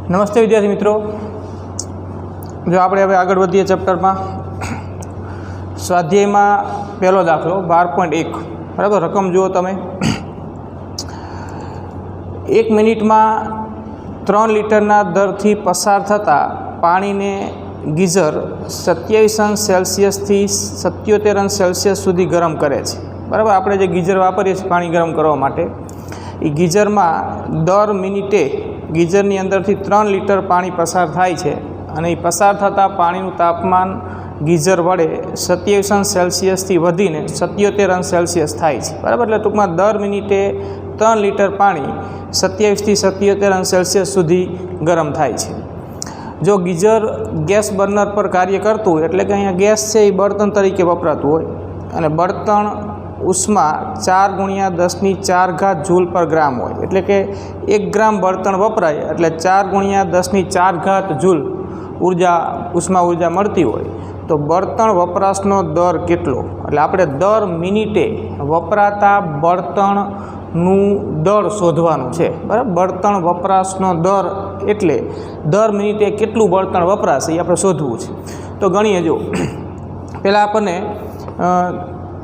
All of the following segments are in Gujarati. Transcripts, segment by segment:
नमस्ते विद्यार्थी मित्रों, जो આપણે હવે આગળ વધીએ ચેપ્ટરમાં સ્વાધ્યાયમાં પહેલો દાખલો 12.1 બરાબર। રકમ જુઓ તમે। 1 મિનિટમાં 3 લિટરના દરથી પસાર થતા પાણીને ગીઝર 27°C થી 77°C સુધી ગરમ કરે છે બરાબર। આપણે જે ગીઝર વાપરીએ છીએ પાણી ગરમ કરવા માટે, એ ગીઝરમાં દર મિનિટે ગીઝરની અંદરથી 3 લિટર પાણી પસાર થાય છે અને એ પસાર થતાં પાણીનું તાપમાન ગીઝર વડે 27°C થી વધીને 77°C થાય છે બરાબર। એટલે ટૂંકમાં દર મિનિટે 3 લિટર પાણી 27 થી 77°C સુધી ગરમ થાય છે। જો ગીઝર ગેસ બર્નર પર કાર્ય કરતું હોય, એટલે કે અહીંયા ગેસ છે એ બળતણ તરીકે વપરાતું હોય અને બળતણ ઉષ્મા 4×10⁴ જૂલ પર ગ્રામ હોય, એટલે કે 1 ગ્રામ બળતણ વપરાય એટલે 4×10⁴ જૂલ ઉષ્મા ઉર્જા મળતી હોય। તો બળતણ વપરાશનો દર કેટલો, એટલે આપણે દર મિનિટે વપરાતા બળતણનું દર શોધવાનું છે બરાબર। બળતણ વપરાશનો દર એટલે દર મિનિટે કેટલું બળતણ વપરાશે એ આપણે શોધવું છે। તો ગણીએ, જો પહેલાં આપણને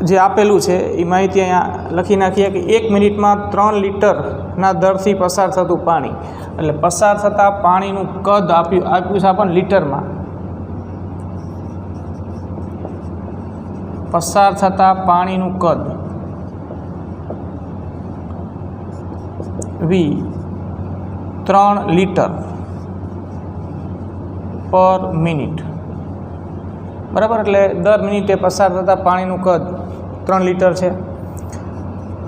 જે આપેલું છે એ માહિતી અહીંયા લખી નાખીએ કે 1 મિનિટમાં 3 લિટરના દરથી પસાર થતું પાણી, એટલે પસાર થતાં પાણીનું કદ આપ્યું છે આપણને લીટરમાં। પસાર થતાં પાણીનું કદ V 3 લિટર પર મિનિટ બરાબર। એટલે દર મિનિટે પસાર થતાં પાણીનું કદ 3 લિટર છે।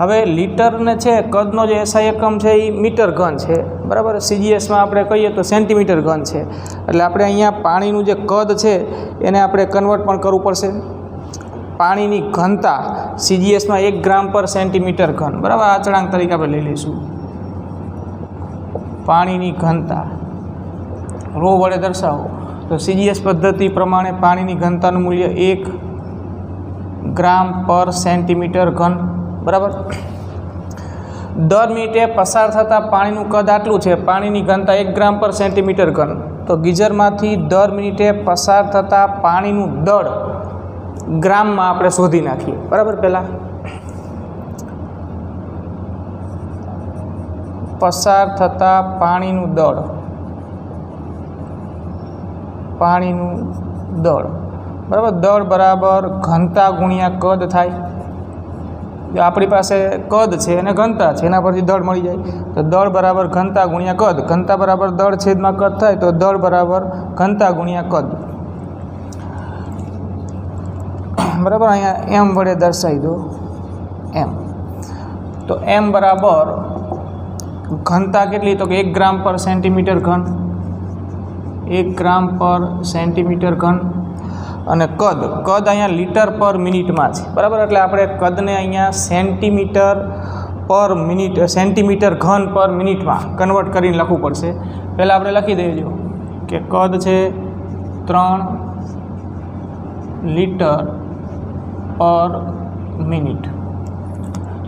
હવે લીટરને છે કદનો જે એસઆઈ એકમ છે એ મીટર ઘન છે બરાબર। સીજીએસમાં આપણે કહીએ તો સેન્ટીમીટર ઘન છે, એટલે આપણે અહીંયા પાણીનું જે કદ છે એને આપણે કન્વર્ટ પણ કરવું પડશે। પાણીની ઘનતા સીજીએસમાં 1 ગ્રામ પર સેન્ટીમીટર ઘન બરાબર, આ અચળાંક તરીકે આપણે લઈ લઈશું। પાણીની ઘનતા રો વડે દર્શાવો તો સીજીએસ પદ્ધતિ પ્રમાણે પાણીની ઘનતાનું મૂલ્ય 1 ગ્રામ પર સેન્ટીમીટર ઘન બરાબર। દર મિનિટે પસાર થતાં પાણીનું કદ આટલું છે, પાણીની ઘનતા 1 ગ્રામ પર સેન્ટીમીટર ઘન। તો ગીઝરમાંથી દર મિનિટે પસાર થતાં પાણીનું દળ ગ્રામમાં આપણે શોધી નાખીએ બરાબર। પહેલાં પસાર થતાં પાણીનું દળ બરાબર, દળ બરાબર ઘનતા ગુણ્યા કદ થાય। જો આપણી પાસે કદ છે અને ઘનતા છે, એના પરથી દળ મળી જાય। તો દળ બરાબર ઘનતા ગુણ્યા કદ, ઘનતા બરાબર દળ છેદમાં કદ થાય, તો દળ બરાબર ઘનતા ગુણ્યા કદ બરાબર। અહીંયા એમ વડે દર્શાવી દો એમ। તો એમ બરાબર ઘનતા કેટલી, તો કે 1 ગ્રામ પર સેન્ટીમીટર ઘન, 1 ગ્રામ પર સેન્ટીમીટર ઘન। અને કદ અહીંયા લીટર પર મિનિટમાં છે બરાબર, એટલે આપણે કદને અહીંયા સેન્ટીમીટર ઘન પર મિનિટમાં કન્વર્ટ કરીને લખવું પડશે। પહેલાં આપણે લખી દેજો કે કદ છે 3 લિટર પર મિનિટ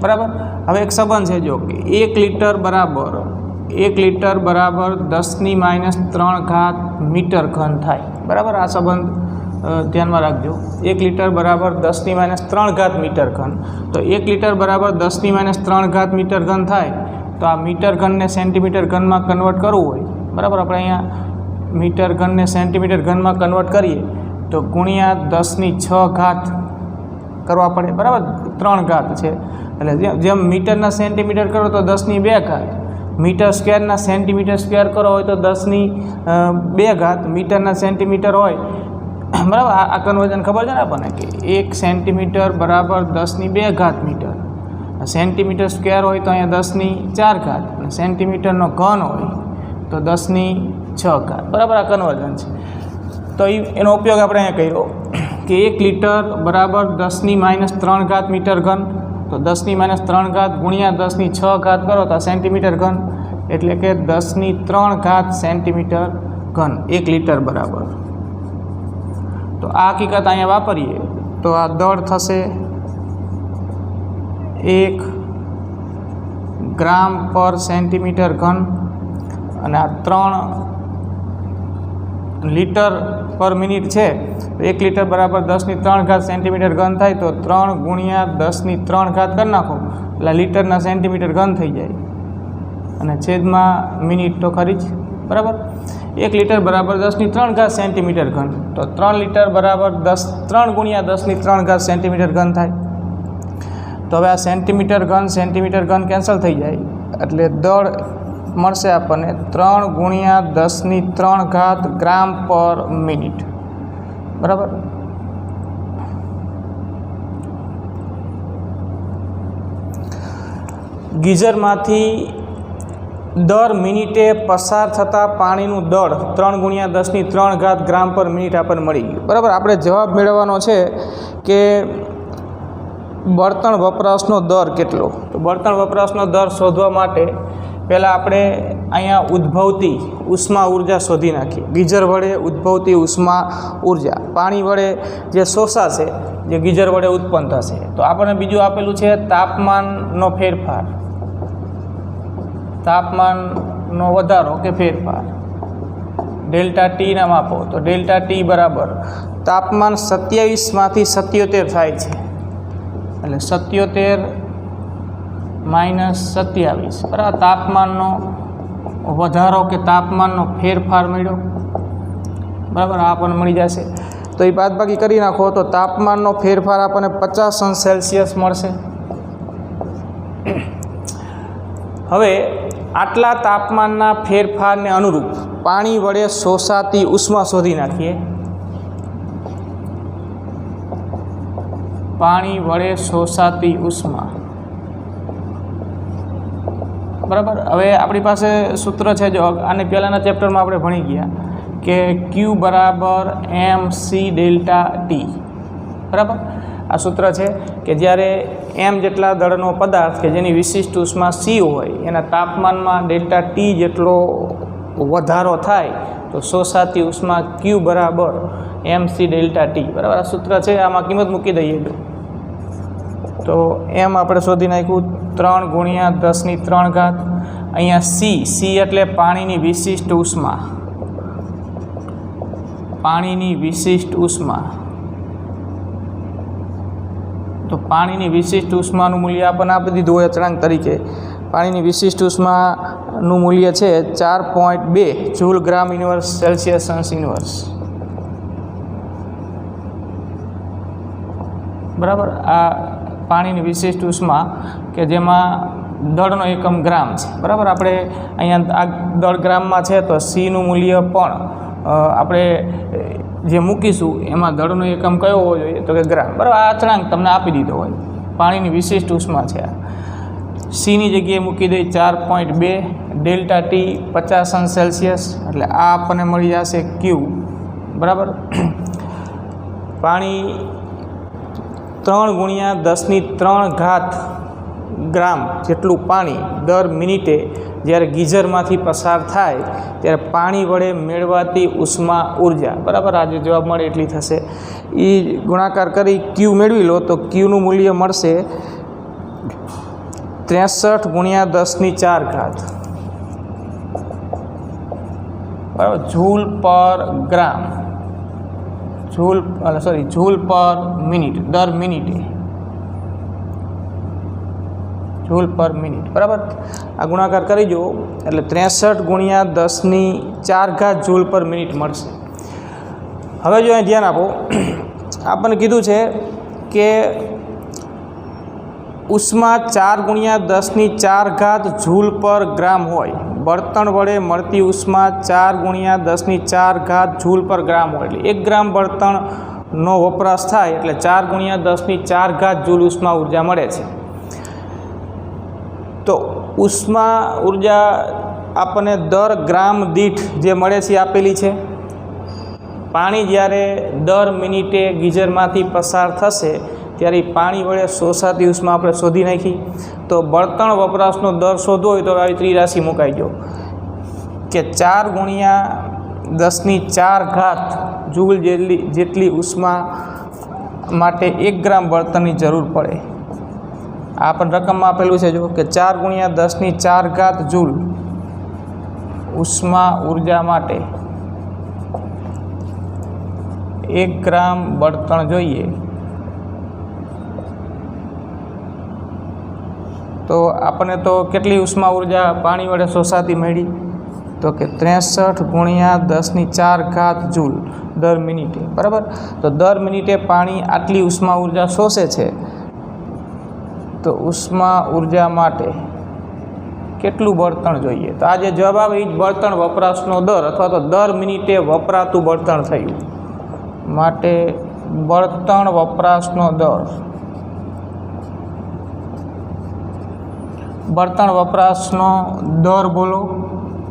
બરાબર। હવે એક સંબંધ છે, જો કે 1 લિટર બરાબર 10⁻³ મીટર ઘન થાય બરાબર। આ સંબંધ ધ્યાનમાં રાખજો। 1 લિટર બરાબર 10⁻³ મીટર ઘન। તો 1 લિટર બરાબર 10⁻³ મીટર ઘન થાય, તો આ મીટર ઘનને સેન્ટીમીટર ઘનમાં કન્વર્ટ કરવું હોય બરાબર। આપણે અહીંયા મીટર ઘનને સેન્ટીમીટર ઘનમાં કન્વર્ટ કરીએ તો ગુણ્યા 10⁶ કરવા પડે બરાબર, 3 ઘાત છે। એટલે જેમ મીટરના સેન્ટીમીટર કરો તો 10⁵ મીટર સ્ક્વેરના સેન્ટીમીટર સ્ક્વેર કરો હોય તો 10⁵ મીટરના સેન્ટીમીટર હોય બરાબર। આ કન્વર્ઝન ખબર છે ને આપણને કે 1 સેન્ટીમીટર બરાબર 10⁵ મીટર, સેન્ટીમીટર સ્ક્વેર હોય તો અહીંયા 10⁴ અને સેન્ટીમીટરનો ઘન હોય તો 10⁶ બરાબર। આ કન્વર્ઝન છે। તો એનો ઉપયોગ આપણે અહીંયા કર્યો કે 1 લિટર બરાબર 10⁻³ મીટર ઘન, તો 10⁻³ ગુણ્યા 10⁶ કરો તો સેન્ટીમીટર ઘન, એટલે કે 10⁻³ સેન્ટીમીટર ઘન 1 લિટર બરાબર। તો આ હકીકત અહીંયા વાપરીએ તો આ દળ થશે 1 ગ્રામ પર સેન્ટીમીટર ઘન અને આ 3 लीटर पर मिनिट है तो 1 लीटर बराबर 10³ सेंटीमीटर घन थाय तो 3 × 10³ कर नाखो એટલે लीटरना सेंटीमीटर घन थी जाए અને છેદમાં મિનિટ તો ખરી જ બરાબર। 1 लीटर बराबर 10³ सेंटीमीटर घन तो 3 लीटर बराबर 3 × 10³ सेंटीमीटर घन थाय तो हवे आ सेंटीमीटर घन कैंसल थी जाए एटले दળ મળશે આપણને 3 × 10³ ગ્રામ પર મિનિટ બરાબર। ગીઝરમાંથી દર મિનિટે પસાર થતા પાણીનું દળ 3 × 10³ ગ્રામ પર મિનિટ આપણને મળી ગયું બરાબર। આપણે જવાબ મેળવવાનો છે કે બળતણ વપરાશનો દર કેટલો। તો બળતણ વપરાશનો દર શોધવા માટે પહેલાં આપણે અહીંયા ઉદ્ભવતી ઉષ્મા ઉર્જા શોધી નાખીએ। ગીઝર વડે ઉદ્ભવતી ઉષ્મા ઉર્જા પાણી વડે જે શોષાશે જે ગીઝર વડે ઉત્પન્ન થશે તો આપણને બીજું આપેલું છે તાપમાનનો ફેરફાર, તાપમાનનો વધારો કે ફેરફાર ડેલ્ટા ટી ના માપો તો ડેલ્ટા ટી બરાબર તાપમાન 27 માંથી 77 થાય છે એટલે 77 - 27 બરાબર। તાપમાનનો વધારો કે તાપમાનનો ફેરફાર મળ્યો બરાબર આ આપણને મળી જશે તો એ બાદબાકી કરી નાખો તો તાપમાનનો ફેરફાર આપણને 50° મળશે। હવે આટલા તાપમાનના ફેરફારને અનુરૂપ પાણી વડે શોષાતી ઉષ્મા શોધી નાખીએ। પાણી વડે શોષાતી ઉષ્મા બરાબર। હવે આપણી પાસે સૂત્ર છે જો આને પહેલાંના ચેપ્ટરમાં આપણે ભણી ગયા કે Q બરાબર mc ડેલ્ટા ટી બરાબર। આ સૂત્ર છે કે જ્યારે m જેટલા દળનો પદાર્થ કે જેની વિશિષ્ટ ઉષ્મા c હોય એના તાપમાનમાં ડેલ્ટા ટી જેટલો વધારો થાય તો શોષાતી ઉષ્મા Q બરાબર mc ડેલ્ટા ટી બરાબર। આ સૂત્ર છે આમાં કિંમત મૂકી દઈએ તો m આપણે શોધી નાખ્યું 3 × 10³ અહીંયા c એટલે પાણીની વિશિષ્ટ ઉષ્મા, પાણીની વિશિષ્ટ ઉષ્મા તો પાણીની વિશિષ્ટ ઉષ્માનું મૂલ્ય આપણને આપી દીધું હોય અચળાંક તરીકે। પાણીની વિશિષ્ટ ઉષ્માનું મૂલ્ય છે 4.2 જૂલ ગ્રામ ઇન્વર્સ સેલ્સિયસ અંશ ઇન્વર્સ બરાબર। આ પાણીની વિશિષ્ટ ઉષ્મા કે જેમાં દળનો એકમ ગ્રામ છે બરાબર। આપણે અહીંયા આ દળ ગ્રામમાં છે તો સીનું મૂલ્ય પણ આપણે જે મૂકીશું એમાં દળનો એકમ કયો હોવો જોઈએ તો કે ગ્રામ બરાબર। આ અચળાંક તમને આપી દીધો હોય પાણીની વિશિષ્ટ ઉષ્મા છે આ સીની જગ્યાએ મૂકી દઈ 4.2 ડેલ્ટા ટી 50°C એટલે આ આપણને મળી જશે Q બરાબર। પાણી 3 × 10³ ગ્રામ જેટલું પાણી દર મિનિટે જ્યારે ગીઝરમાંથી પસાર થાય ત્યારે પાણી વડે મેળવાતી ઉષ્મા ઉર્જા બરાબર આ જે જવાબ મળે એટલી થશે એ ગુણાકાર કરી Q મેળવી લો તો Qનું મૂલ્ય મળશે 63 × 10⁴ બરાબર જૂલ પર ગ્રામ જૂલ પર મિનિટ દર મિનિટે જૂલ પર મિનિટ બરાબર। આ ગુણાકાર કરી જુઓ એટલે 63 × 10⁴ જૂલ પર મિનિટ મળશે। હવે જો અહીં ધ્યાન આપો આપણને કીધું છે કે ઉષ્મા 4 × 10⁴ જૂલ પર ગ્રામ હોય બળતણ વડે મળતી ઉષ્મા 4 × 10⁴ જૂલ પર ગ્રામ હોય એટલે 1 ગ્રામ બળતણનો વપરાશ થાય એટલે 4 × 10⁴ જૂલ ઉષ્મા ઉર્જા મળે છે। તો ઉષ્મા ઉર્જા આપણને દર ગ્રામ દીઠ જે મળે છે આપેલી છે। પાણી જ્યારે દર મિનિટે ગીઝરમાંથી પસાર થશે ત્યારે પાણી વડે શોષાતી ઉષ્મા આપણે શોધી નાખી તો બળતણ વપરાશનો દર શોધવો હોય તો આવી ત્રિરાશિ મુકાઈ ગયો કે 4 × 10⁴ જૂલ જેટલી ઉષ્મા માટે 1 ગ્રામ બળતણની જરૂર પડે। આ પણ રકમમાં આપેલું છે જો કે 4 × 10⁴ જૂલ ઉષ્મા ઉર્જા માટે 1 ગ્રામ બળતણ જોઈએ તો આપણને તો કેટલી ઉષ્મા ઉર્જા પાણી વડે શોષાતી મળી તો કે 63 × 10⁴ જૂલ દર મિનિટે, બરાબર. તો દર મિનિટે પાણી આટલી ઉષ્મા ઉર્જા શોષે છે, તો ઉષ્મા ઉર્જા માટે કેટલું બળતણ જોઈએ? તો આ જે જવાબ આવે એ જ બળતણ વપરાશનો દર અથવા તો દર મિનિટે વપરાતું બળતણ થયું. માટે બળતણ વપરાશનો દર, બળતણ વપરાશનો દર બોલો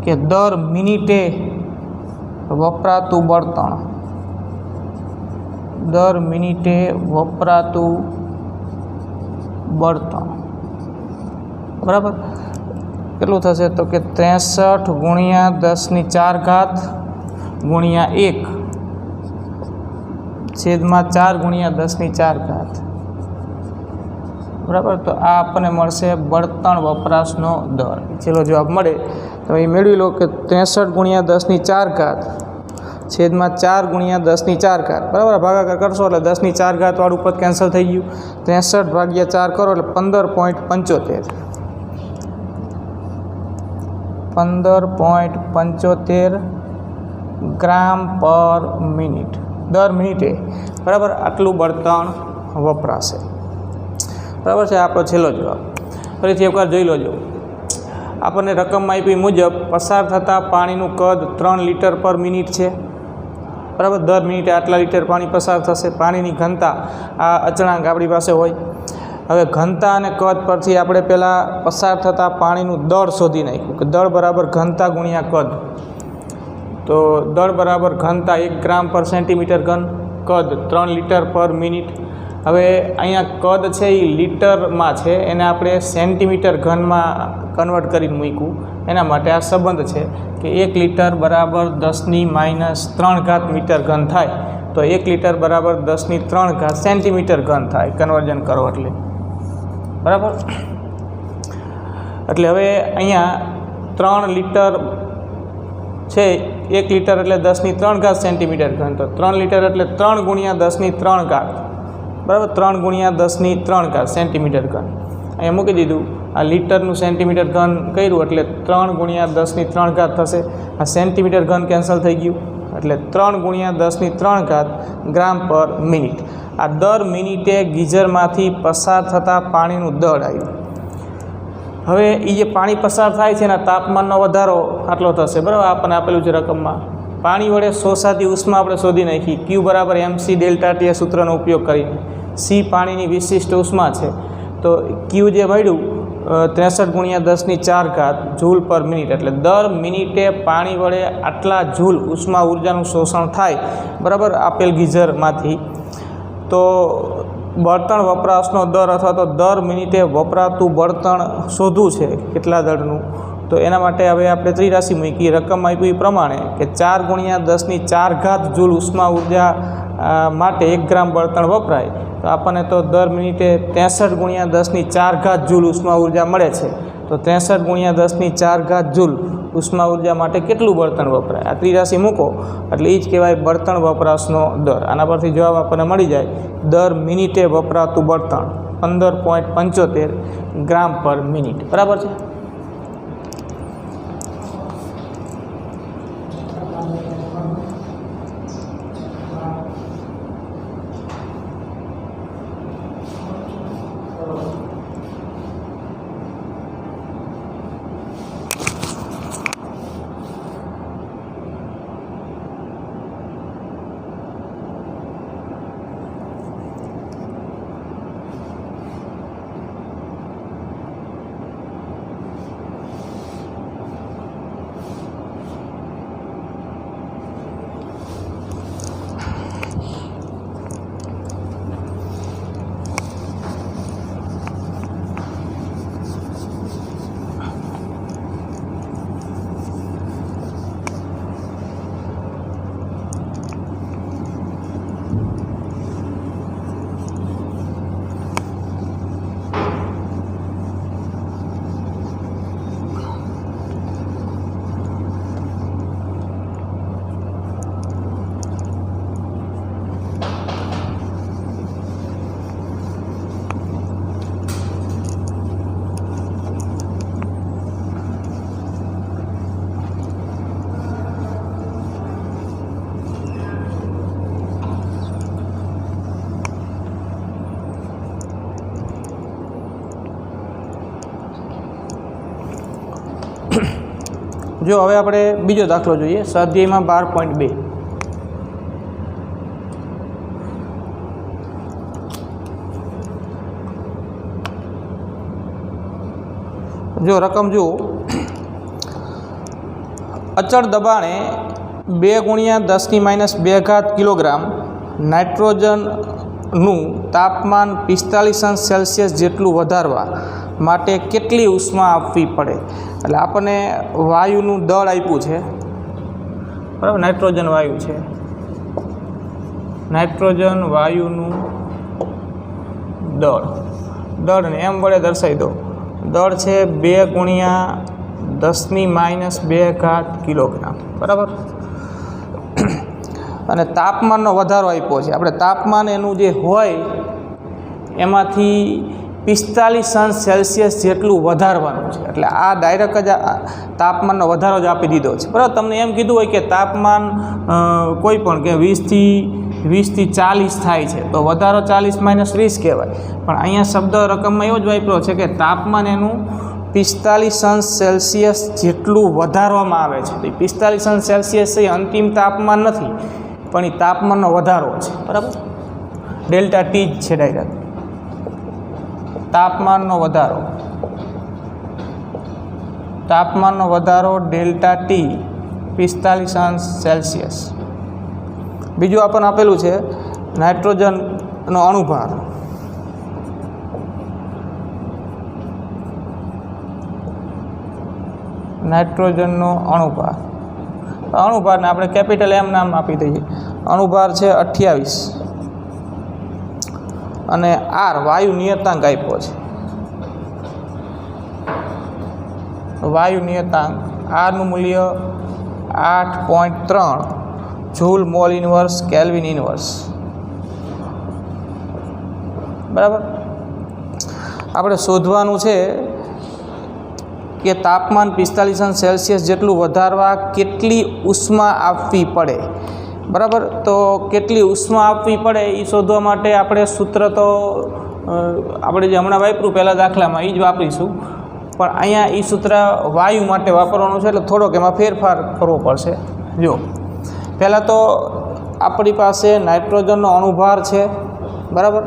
કે દર મિનિટે વપરાતું બળતણ, દર મિનિટે વપરાતું બળતણ, બરાબર. કેટલું થશે તો કે 63 × 10⁴ ગુણ્યા 1 છેદમાં 4 × 10⁴, બરાબર. તો આ આપણને મળશે બળતણ વપરાશનો દર. છેલ્લો જવાબ મળે તો એ મેળવી લો કે 63 × 10⁴ છેદમાં 4 × 10⁴, બરાબર. ભાગાકાર કરશો એટલે 10⁴ વાળું પદ કેન્સલ થઈ ગયું. 63 / 4 કરો એટલે 15.75, 15.75 ગ્રામ પર મિનિટ દર મિનિટે, બરાબર. આટલું બળતણ વપરાશે, બરાબર છે. આપણો છેલ્લો જવાબ ફરીથી એકવાર જોઈ લેજો. આપણને રકમમાં આપી મુજબ પસાર થતાં પાણીનું કદ 3 લિટર પર મિનિટ છે, બરાબર. દર મિનિટે આટલા લીટર પાણી પસાર થશે. પાણીની ઘનતા આ અચળાંક આપણી પાસે હોય. હવે ઘનતા અને કદ પરથી આપણે પહેલાં પસાર થતાં પાણીનું દળ શોધી નાખ્યું કે દળ બરાબર ઘનતા ગુણ્યા કદ. તો દળ બરાબર ઘનતા 1 ગ્રામ પર સેન્ટીમીટર ઘન, કદ 3 લિટર પર મિનિટ. હવે અહીંયા કદ છે એ લીટરમાં છે, એને આપણે સેન્ટીમીટર ઘનમાં કન્વર્ટ કરીને મૂક્યું. એના માટે આ સંબંધ છે કે 1 લિટર બરાબર 10⁻³ મીટર ઘન થાય, તો 1 લિટર બરાબર 10⁻³ સેન્ટીમીટર ઘન થાય કન્વર્જન કરો એટલે, બરાબર. એટલે હવે અહીંયા 3 લિટર છે, 1 લિટર એટલે 10⁻³ સેન્ટીમીટર ઘન, તો 3 લિટર એટલે 3 × 10⁻³, બરાબર. 3 × 10⁻³ સેન્ટીમીટર ઘન અહીંયા મૂકી દીધું. આ લીટરનું સેન્ટીમીટર ઘન કર્યું એટલે 3 × 10⁻³ થશે. આ સેન્ટીમીટર ઘન કેન્સલ થઈ ગયું એટલે 3 × 10⁻³ ગ્રામ પર મિનિટ. આ દર મિનિટે ગીઝરમાંથી પસાર થતાં પાણીનું દળ આવ્યું. હવે એ જે પાણી પસાર થાય છે એના તાપમાનનો વધારો આટલો થશે, બરાબર. આપણને આપેલું છે રકમમાં. પાણી વડે શોષાતી ઉષ્મા આપણે શોધી નાખી, Q બરાબર mc∆T સૂત્રનો ઉપયોગ કરીને. C પાણીની વિશિષ્ટ ઉષ્મા છે, તો Q જે મળ્યું 63 × 10⁴ જૂલ પર મિનિટ, એટલે દર મિનિટે પાણી વડે આટલા જૂલ ઉષ્મા ઉર્જાનું શોષણ થાય, બરાબર, આપેલ ગીઝરમાંથી. તો બળતણ વપરાશનો દર અથવા તો દર મિનિટે વપરાતું બળતણ શોધવું છે કેટલા દળનું, તો એના માટે હવે આપણે ત્રિરાશિ મૂકી. રકમ આપી એ પ્રમાણે કે 4 × 10⁴ જૂલ ઉષ્મા ઉર્જા માટે 1 ગ્રામ બળતણ વપરાય, તો આપણને તો દર મિનિટે 63 × 10⁴ જૂલ ઉષ્મા ઉર્જા મળે છે. તો 63 × 10⁴ જૂલ ઉષ્મા ઉર્જા માટે કેટલું બળતણ વપરાય, આ ત્રિરાશિ મૂકો એટલે એ જ કહેવાય બળતણ વપરાશનો દર. આના પરથી જવાબ આપણને મળી જાય, દર મિનિટે વપરાતું બળતણ 15.75 ગ્રામ પર મિનિટ, બરાબર છે. જો હવે આપણે બીજો દાખલો જોઈએ સ્વાધ્યાયમાં 12.2 જો રકમ જુઓ અચળ દબાણે 2 × 10⁻² કિલોગ્રામ નાઇટ્રોજનનું તાપમાન 45°C જેટલું વધારવા માટે કેટલી ઉષ્મા આપવી પડે? એટલે આપણને વાયુનું દળ આપ્યું છે, બરાબર, નાઇટ્રોજન વાયુ છે, નાઇટ્રોજન વાયુનું દળને એમ વડે દર્શાવી દો. દળ છે 2 × 10⁻² કિલોગ્રામ, બરાબર. અને તાપમાનનો વધારો આપ્યો છે. આપણે તાપમાન એનું જે હોય એમાંથી 45°C જેટલું વધારવાનું છે. એટલે આ ડાયરેક્ટ જ તાપમાનનો વધારો જ આપી દીધો છે, બરાબર. તમને એમ કીધું હોય કે તાપમાન કોઈ પણ કે 20 થી 40 થાય છે તો વધારો 40 - 20 કહેવાય. પણ અહીંયા શબ્દ રકમમાં એવો જ વાપર્યો છે કે તાપમાન એનું 45°C જેટલું વધારવામાં આવે છે. 45°C એ અંતિમ તાપમાન નથી, પણ એ તાપમાનનો વધારો છે, બરાબર. ડેલ્ટા ટી જ છે ડાયરેક્ટ તાપમાનનો વધારો ડેલ્ટા ટી 45°C. બીજું આપણને આપેલું છે નાઇટ્રોજનનો અણુભાર. નાઇટ્રોજનનો અણુભારને આપણે કેપિટલ એમ નામ આપી દઈએ. અણુભાર છે 28 અને આર વાયુ નિયતાંક આપ્યો છે. વાયુ નિયતાંક આરનું મૂલ્ય 8.3 joule mall inverse kelvin inverse, બરાબર. આપણે શોધવાનું છે કે તાપમાન 45°C જેટલું વધારવા કેટલી ઉષ્મા આપવી પડે, બરાબર. તો કેટલી ઉષ્મા આપવી પડે એ શોધવા માટે આપણે સૂત્ર તો આપણે જે હમણાં વાપર્યું પહેલાં દાખલામાં એ જ વાપરીશું, પણ અહીંયા એ સૂત્ર વાયુ માટે વાપરવાનું છે એટલે થોડોક એમાં ફેરફાર કરવો પડશે. જો પહેલાં તો આપણી પાસે નાઇટ્રોજનનો અણુભાર છે, બરાબર,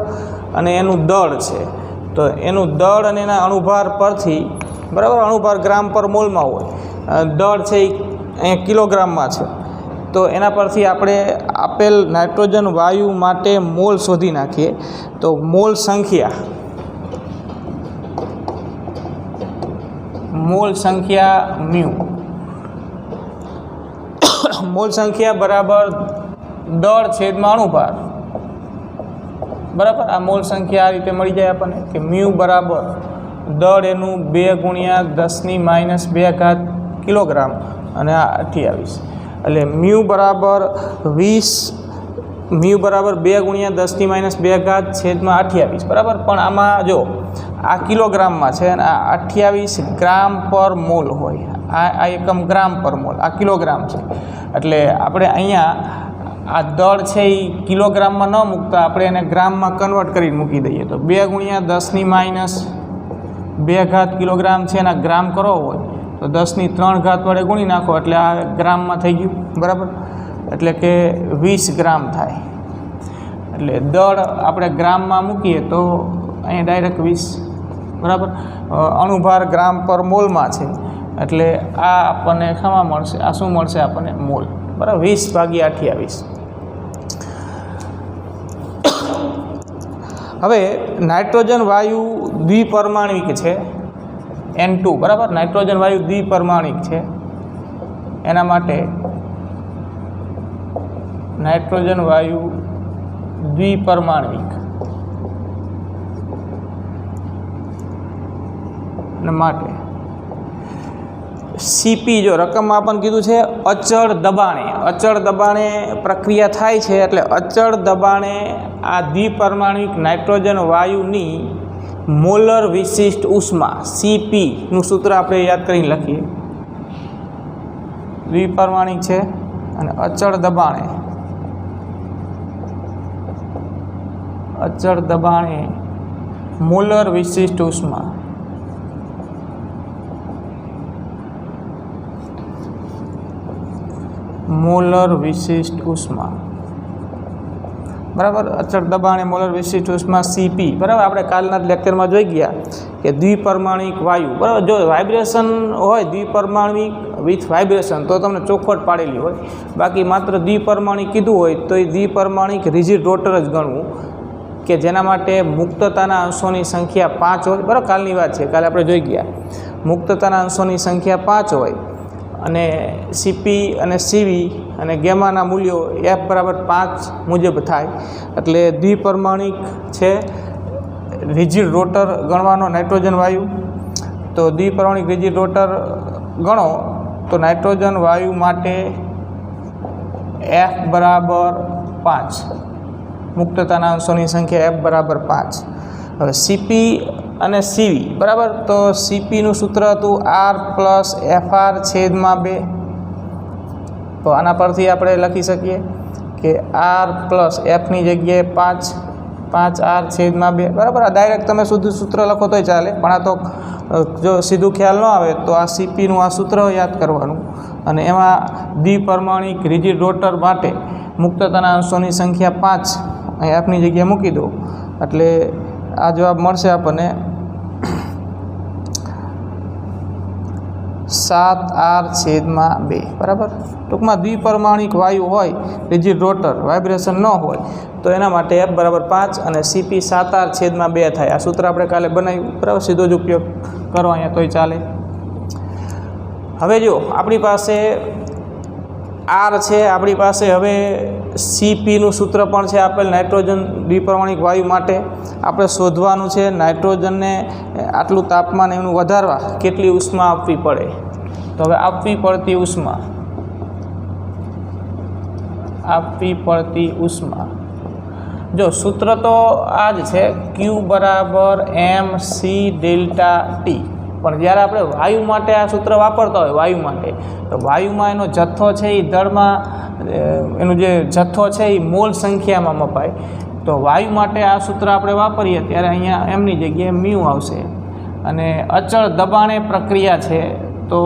અને એનું દળ છે. તો એનું દળ અને એના અણુભાર પરથી, બરાબર, અણુભાર ગ્રામ પર મોલમાં હોય, દળ છે એ અહીંયા કિલોગ્રામમાં છે, તો એના પરથી આપણે આપેલ નાઇટ્રોજન વાયુ માટે મોલ શોધી નાખીએ. તો મોલ સંખ્યા બરાબર દળ છેદમાં અણુભાર, બરાબર. આ મોલ સંખ્યા આ રીતે મળી જાય આપણને કે મ્યુ બરાબર દળ એનું 2 × 10⁻² કિલોગ્રામ અને આ 28. એટલે મ્યુ બરાબર 2 × 10⁻² છેદમાં 28, બરાબર. પણ આમાં જો આ કિલોગ્રામમાં છે અને આ 28 ગ્રામ પર મોલ હોય. આ એકમ ગ્રામ પર મોલ, આ કિલોગ્રામ છે. એટલે આપણે અહીંયા આ દળ છે એ કિલોગ્રામમાં ન મૂકતા આપણે એને ગ્રામમાં કન્વર્ટ કરીને મૂકી દઈએ. તો 2 × 10⁻² કિલોગ્રામ છે એના ગ્રામ કરવો હોય તો 10⁻³ વડે ગુણી નાખો એટલે આ ગ્રામમાં થઈ ગયું, બરાબર. એટલે કે 20 ગ્રામ થાય. એટલે દળ આપણે ગ્રામમાં મૂકીએ તો અહીંયા ડાયરેક્ટ 20, બરાબર. અણુભાર ગ્રામ પર મોલમાં છે એટલે આ આપણને ખાવા મળશે, આ શું મળશે આપણને? મોલ, બરાબર. 20/28. હવે નાઇટ્રોજન વાયુ દ્વિપરમાણિક છે N2, બરાબર. નાઇટ્રોજન વાયુ દ્વિપરમાણિક છે, એના માટે નાઇટ્રોજન વાયુ દ્વિપરમાણિક માટે સીપી જો રકમમાં આપણને કીધું છે અચળ દબાણે પ્રક્રિયા થાય છે. એટલે અચળ દબાણે આ દ્વિપરમાણિક નાઇટ્રોજન વાયુની મોલર વિશિષ્ટ ઉષ્મા સીપીનું સૂત્ર આપણે યાદ કરીને લખીએ. દ્વિપરમાણિક છે અને અચળ દબાણે મોલર વિશિષ્ટ ઉષ્મા મોલર વિશિષ્ટ ઉષ્મા, બરાબર. અચળ દબાણે મોલર વિશિષ્ટ ઉષ્મા CP, બરાબર. આપણે કાલના લેક્ચરમાં જોઈ ગયા કે દ્વિપરમાણિક વાયુ, બરાબર. જો વાઇબ્રેશન હોય દ્વિપરમાણિક વિથ વાઇબ્રેશન તો તમને ચોખવટ પાડેલી હોય. બાકી માત્ર દ્વિપરમાણિક કીધું હોય તો એ દ્વિપરમાણિક રિજિડ રોટર જ ગણવું, કે જેના માટે મુક્તતાના અંશોની સંખ્યા 5 હોય, બરાબર. કાલની વાત છે, કાલે આપણે જોઈ ગયા મુક્તતાના અંશોની સંખ્યા 5 હોય અને CP અને CV અને ગેમાના મૂલ્યો F બરાબર 5 મુજબ થાય. એટલે દ્વિપરમાણિક છે રિજિડ રોટર ગણવાનો નાઇટ્રોજન વાયુ. તો દ્વિપરમાણિક રિજિડ રોટર ગણો તો નાઇટ્રોજન વાયુ માટે F બરાબર 5, મુક્તતાના અંશોની સંખ્યા F બરાબર 5. હવે CP અને CV, બરાબર. તો CPનું સૂત્ર હતું R પ્લસ FR છેદમાં 2. તો આના પરથી આપણે લખી શકીએ કે R પ્લસ Fની જગ્યાએ 5R છેદમાં 2, બરાબર. આ ડાયરેક્ટ તમે શુદ્ધ સૂત્ર લખો તોય ચાલે, પણ આ તો જો સીધું ખ્યાલ ન આવે તો આ CPનું આ સૂત્ર યાદ કરવાનું અને એમાં દ્વિપરમાણિક રિજિડ રોટર માટે મુક્તતાના અંશોની સંખ્યા 5 અહીં Fની જગ્યાએ મૂકી દો એટલે આ જવાબ મળશે આપણને 7R છેદમાં 2, બરાબર. ટૂંકમાં દ્વિપરમાણિક વાયુ હોય રિજિડ રોટર વાઇબ્રેશન ન હોય તો એના માટે F બરાબર 5 અને CP 7R છેદમાં 2 થાય. આ સૂત્ર આપણે કાલે બનાવ્યું, બરાબર. સીધો જ ઉપયોગ કરો અહીંયા તોય ચાલે. હવે જો આપણી પાસે R છે, આપણી પાસે હવે CPનું સૂત્ર પણ છે આપેલ નાઇટ્રોજન દ્વિપરમાણિક વાયુ માટે. આપણે શોધવાનું છે નાઇટ્રોજનને આટલું તાપમાન એનું વધારવા કેટલી ઉષ્મા આપવી પડે. તો હવે આપવી પડતી ઉષ્મા જો સૂત્ર તો આ જ છે, Q બરાબર MC ડેલ્ટા T. પણ જ્યારે આપણે વાયુ માટે આ સૂત્ર વાપરતા હોય વાયુ માટે, તો વાયુમાં એનો જથ્થો છે એ દળમાં એનો જે જથ્થો છે એ મોલ સંખ્યામાં મપાય. તો વાયુ માટે આ સૂત્ર આપણે વાપરીએ ત્યારે અહીંયા એમની જગ્યાએ મ્યુ આવશે. અને અચળ દબાણે પ્રક્રિયા છે તો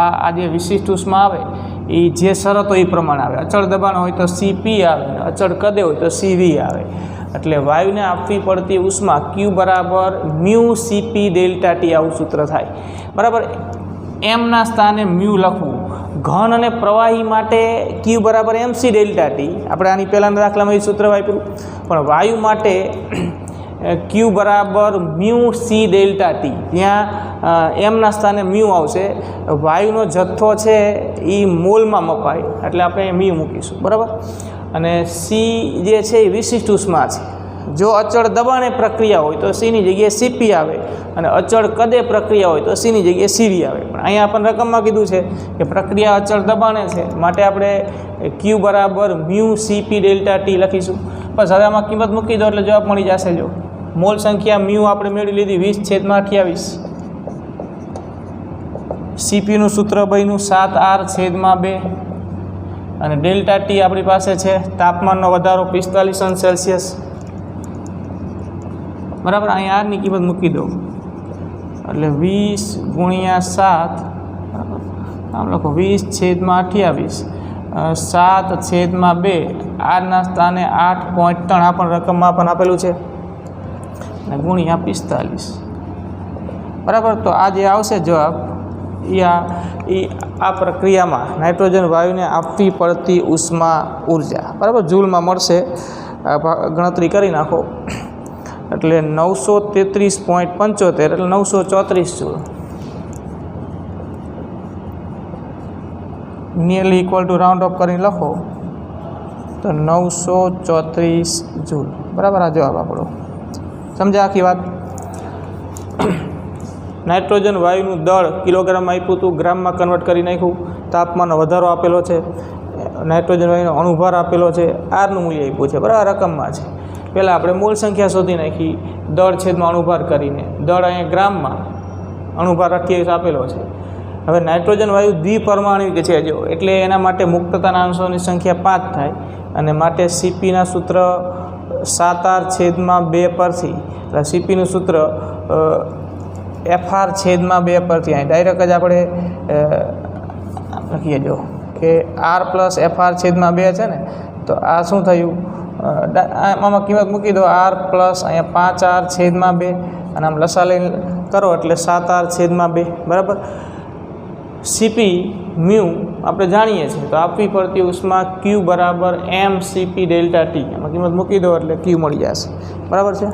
આ જે વિશિષ્ટ ઉષ્મા આવે એ જે શરતો એ પ્રમાણે આવે. અચળ દબાણ હોય તો CP આવે, અચળ કદે હોય તો CV આવે. એટલે વાયુને આપવી પડતી ઉષ્મા Q બરાબર મ્યુ CP ડેલ્ટા T આવું સૂત્ર થાય, બરાબર. એમના સ્થાને મ્યુ લખવું. ઘન અને પ્રવાહી માટે Q બરાબર MC ડેલ્ટા T, આપણે આની પહેલાંના દાખલામાં એ સૂત્ર વાપર્યું. પણ વાયુ માટે Q બરાબર મ્યુ C ડેલ્ટા T, ત્યાં એમના સ્થાને મ્યુ આવશે. વાયુનો જથ્થો છે એ મોલમાં મપાય એટલે આપણે મ્યુ મૂકીશું, બરાબર. અને C જે છે એ વિશિષ્ટ ઉષ્મા છે. જો અચળ દબાણે પ્રક્રિયા હોય તો Cની જગ્યાએ CP આવે અને અચળ કદે પ્રક્રિયા હોય તો Cની જગ્યાએ CV આવે. પણ અહીંયા આપણને રકમમાં કીધું છે કે પ્રક્રિયા અચળ દબાણે છે માટે આપણે Q બરાબર મ્યુ CP ડેલ્ટા T લખીશું. બસ હવે આમાં કિંમત મૂકી દો એટલે જવાબ મળી જશે. જો મોલ સંખ્યા મ્યુ આપણે મેળવી લીધી 20/28. CPનું સૂત્ર બન્યું 7R છેદમાં 2 અને ડેલ્ટા T આપણી પાસે છે તાપમાનનો વધારો 45°C, બરાબર. અહીંયા આરની કિંમત મૂકી દો એટલે 20 × 7, આમ લખો 20/28, 7/2, આરના સ્થાને 8.3 આ પણ રકમમાં પણ આપેલું છે અને ગુણ્યા 45, બરાબર. તો આ જે આવશે જવાબ એ આ પ્રક્રિયામાં નાઇટ્રોજન વાયુને આપવી પડતી ઉષ્મા ઉર્જા, બરાબર, જૂલમાં મળશે. ગણતરી કરી નાખો એટલે 933.75 એટલે 934 joule. Nearly equal to round of કરીને લખો તો 934 જૂલ, બરાબર. આ જવાબ આપણો. સમજ્યા આખી વાત? નાઇટ્રોજન વાયુનું દળ કિલોગ્રામમાં આપ્યું હતું, ગ્રામમાં કન્વર્ટ કરી નાખ્યું. તાપમાનનો વધારો આપેલો છે, નાઇટ્રોજન વાયુનો અણુભાર આપેલો છે, આરનું મૂલ્ય આપ્યું છે, બરાબર, રકમમાં છે. પહેલાં આપણે મોલ સંખ્યા શોધી નાખી દળ છેદમાં અણુભાર કરીને. દળ અહીંયા ગ્રામમાં, અણુભાર 28 આપેલો છે. હવે નાઇટ્રોજન વાયુ દ્વિપરમાણિક છે જો, એટલે એના માટે મુક્તતાના અંશોની સંખ્યા 5 થાય અને માટે CPના સૂત્ર 7R છેદમાં 2 પરથી, એટલે CPનું સૂત્ર FR છેદમાં 2 પરથી અહીં ડાયરેક્ટ જ આપણે લખીએ. જો કે આર પ્લસ FR છેદમાં 2 છે ને, તો આ શું થયું, આમાં કિંમત મૂકી દો, આર પ્લસ અહીંયા 5R છેદમાં 2 અને આમ લસા લઈને કરો એટલે 7R છેદમાં 2 બરાબર. સીપી મ્યુ આપણે જાણીએ છીએ, તો આપવી પડતી ઉષ્મા Q બરાબર mCp ડેલ્ટા ટી, એમાં કિંમત મૂકી દો એટલે Q મળી જશે બરાબર છે.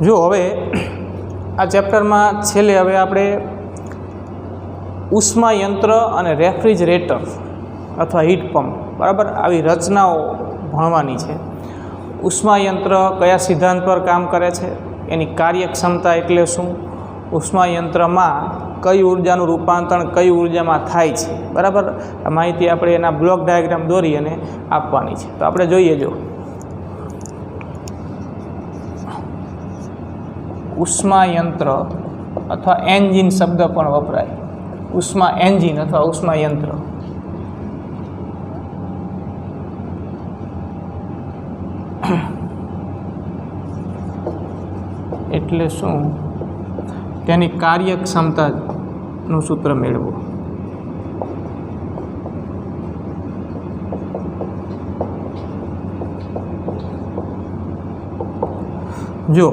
જો હવે આ ચેપ્ટરમાં છેલ્લે હવે આપણે ઉષ્મા યંત્ર અને રેફ્રિજરેટર અથવા હીટ પંપ બરાબર આવી રચનાઓ ભણવાની છે. ઉષ્મા યંત્ર કયા સિદ્ધાંત પર કામ કરે છે, એની કાર્યક્ષમતા એટલે શું, ઉષ્મા યંત્રમાં કઈ ઉર્જાનું રૂપાંતરણ કઈ ઉર્જામાં થાય છે બરાબર. આ માહિતી આપણે એના બ્લોક ડાયાગ્રામ દોરી અને આપવાની છે. તો આપણે જોઈએ, જો ઉષ્મા યંત્ર અથવા એન્જિન શબ્દ પણ વપરાય, ઉષ્મા એન્જિન અથવા ઉષ્મા યંત્ર. એટલે શું, તેની કાર્યક્ષમતાનું સૂત્ર મેળવો. જો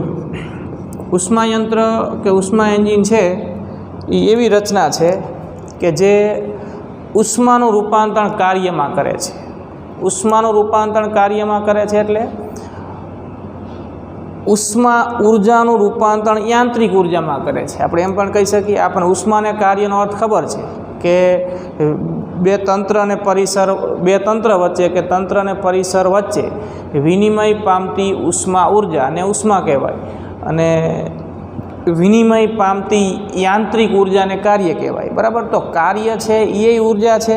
ઉષ્મા યંત્ર કે ઉષ્મા એન્જિન છે એ એવી રચના છે કે જે ઉષ્માનું રૂપાંતરણ કાર્યમાં કરે છે. ઉષ્માનું રૂપાંતરણ કાર્યમાં કરે છે એટલે ઉષ્મા ઉર્જાનું રૂપાંતરણ યાંત્રિક ઉર્જામાં કરે છે. આપણે એમ પણ કહી શકીએ, આપણને ઉષ્માને કાર્યનો અર્થ ખબર છે કે બે તંત્ર અને પરિસર, બે તંત્ર વચ્ચે કે તંત્ર અને પરિસર વચ્ચે વિનિમય પામતી ઉષ્મા ઉર્જાને ઉષ્મા કહેવાય અને વિનિમય પામતી યાંત્રિક ઉર્જાને કાર્ય કહેવાય બરાબર. તો કાર્ય છે એ ઉર્જા છે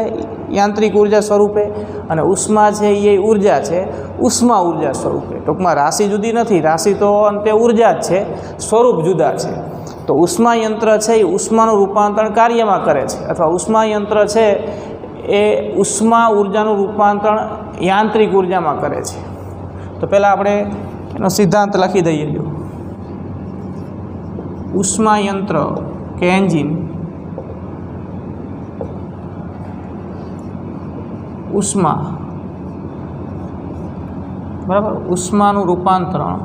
યાંત્રિક ઉર્જા સ્વરૂપે અને ઉષ્મા છે એ ઉર્જા છે ઉષ્મા ઉર્જા સ્વરૂપે. ટૂંકમાં રાશિ જુદી નથી, રાશિ તો અંતે ઉર્જા જ છે, સ્વરૂપ જુદા છે. તો ઉષ્મા યંત્ર છે એ ઉષ્માનું રૂપાંતરણ કાર્યમાં કરે છે અથવા ઉષ્મા યંત્ર છે એ ઉષ્મા ઉર્જાનું રૂપાંતરણ યાંત્રિક ઉર્જામાં કરે છે. તો પહેલાં આપણે એનો સિદ્ધાંત લખી દઈએ. જો ઉષ્મા યંત્ર કે એન્જિન ઉષ્મા બરાબર, ઉષ્માનું રૂપાંતરણ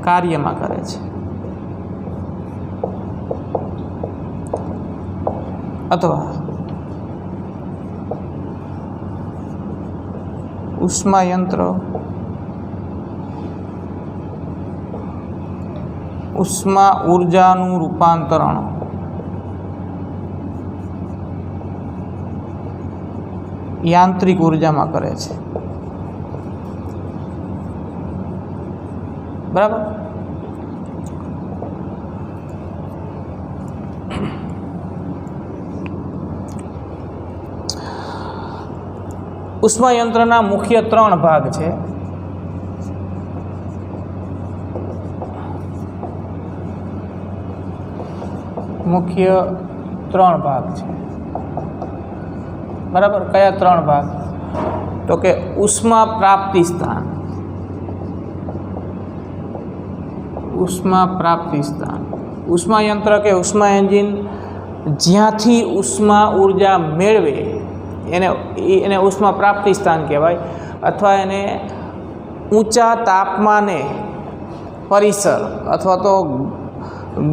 કાર્યમાં કરે છે અથવા ઉષ્મા યંત્ર ઉષ્મા ઉર્જાનું રૂપાંતરણ યાંત્રિક ઉર્જામાં કરે છે બરાબર. ઉષ્મા યંત્રના મુખ્ય 3 ભાગ છે. મુખ્ય 3 ભાગ છે બરાબર. કયા 3 ભાગ? તો કે ઉષ્મા પ્રાપ્તિ સ્થાન, ઉષ્મા પ્રાપ્તિ સ્થાન ઉષ્માયંત્ર કે ઉષ્મા એન્જિન જ્યાંથી ઉષ્મા ઉર્જા મેળવે એને ઉષ્મા પ્રાપ્તિ સ્થાન કહેવાય, અથવા એને ઊંચા તાપમાને પરિસર અથવા તો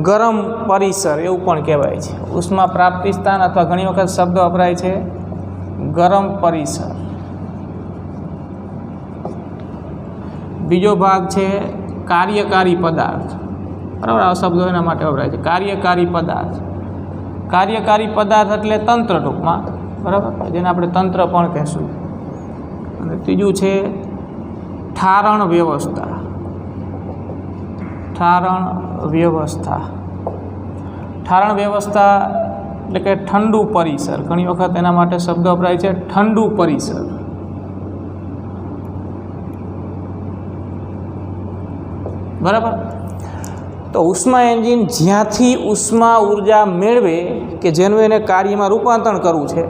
ગરમ પરિસર એવું પણ કહેવાય છે. ઉષ્મા પ્રાપ્તિ સ્થાન અથવા ઘણી વખત શબ્દ વપરાય છે ગરમ પરિસર. બીજો ભાગ છે કાર્યકારી પદાર્થ. બરાબર, આ શબ્દો એના માટે વપરાય છે. કાર્યકારી પદાર્થ. કાર્યકારી પદાર્થ એટલે તંત્ર ટૂંકમાં, બરાબર, જેને આપણે તંત્ર પણ કહેશું. અને ત્રીજું છે ઠારણ વ્યવસ્થા. ઠારણ વ્યવસ્થા. ઠારણ વ્યવસ્થા એટલે કે ઠંડુ પરિસર. ઘણી વખત એના માટે શબ્દ વપરાય છે ઠંડુ પરિસર. બરાબર. તો ઉષ્મા એન્જિન જ્યાંથી ઉષ્મા ઉર્જા મેળવે કે જેનું એને કાર્યમાં રૂપાંતરણ કરવું છે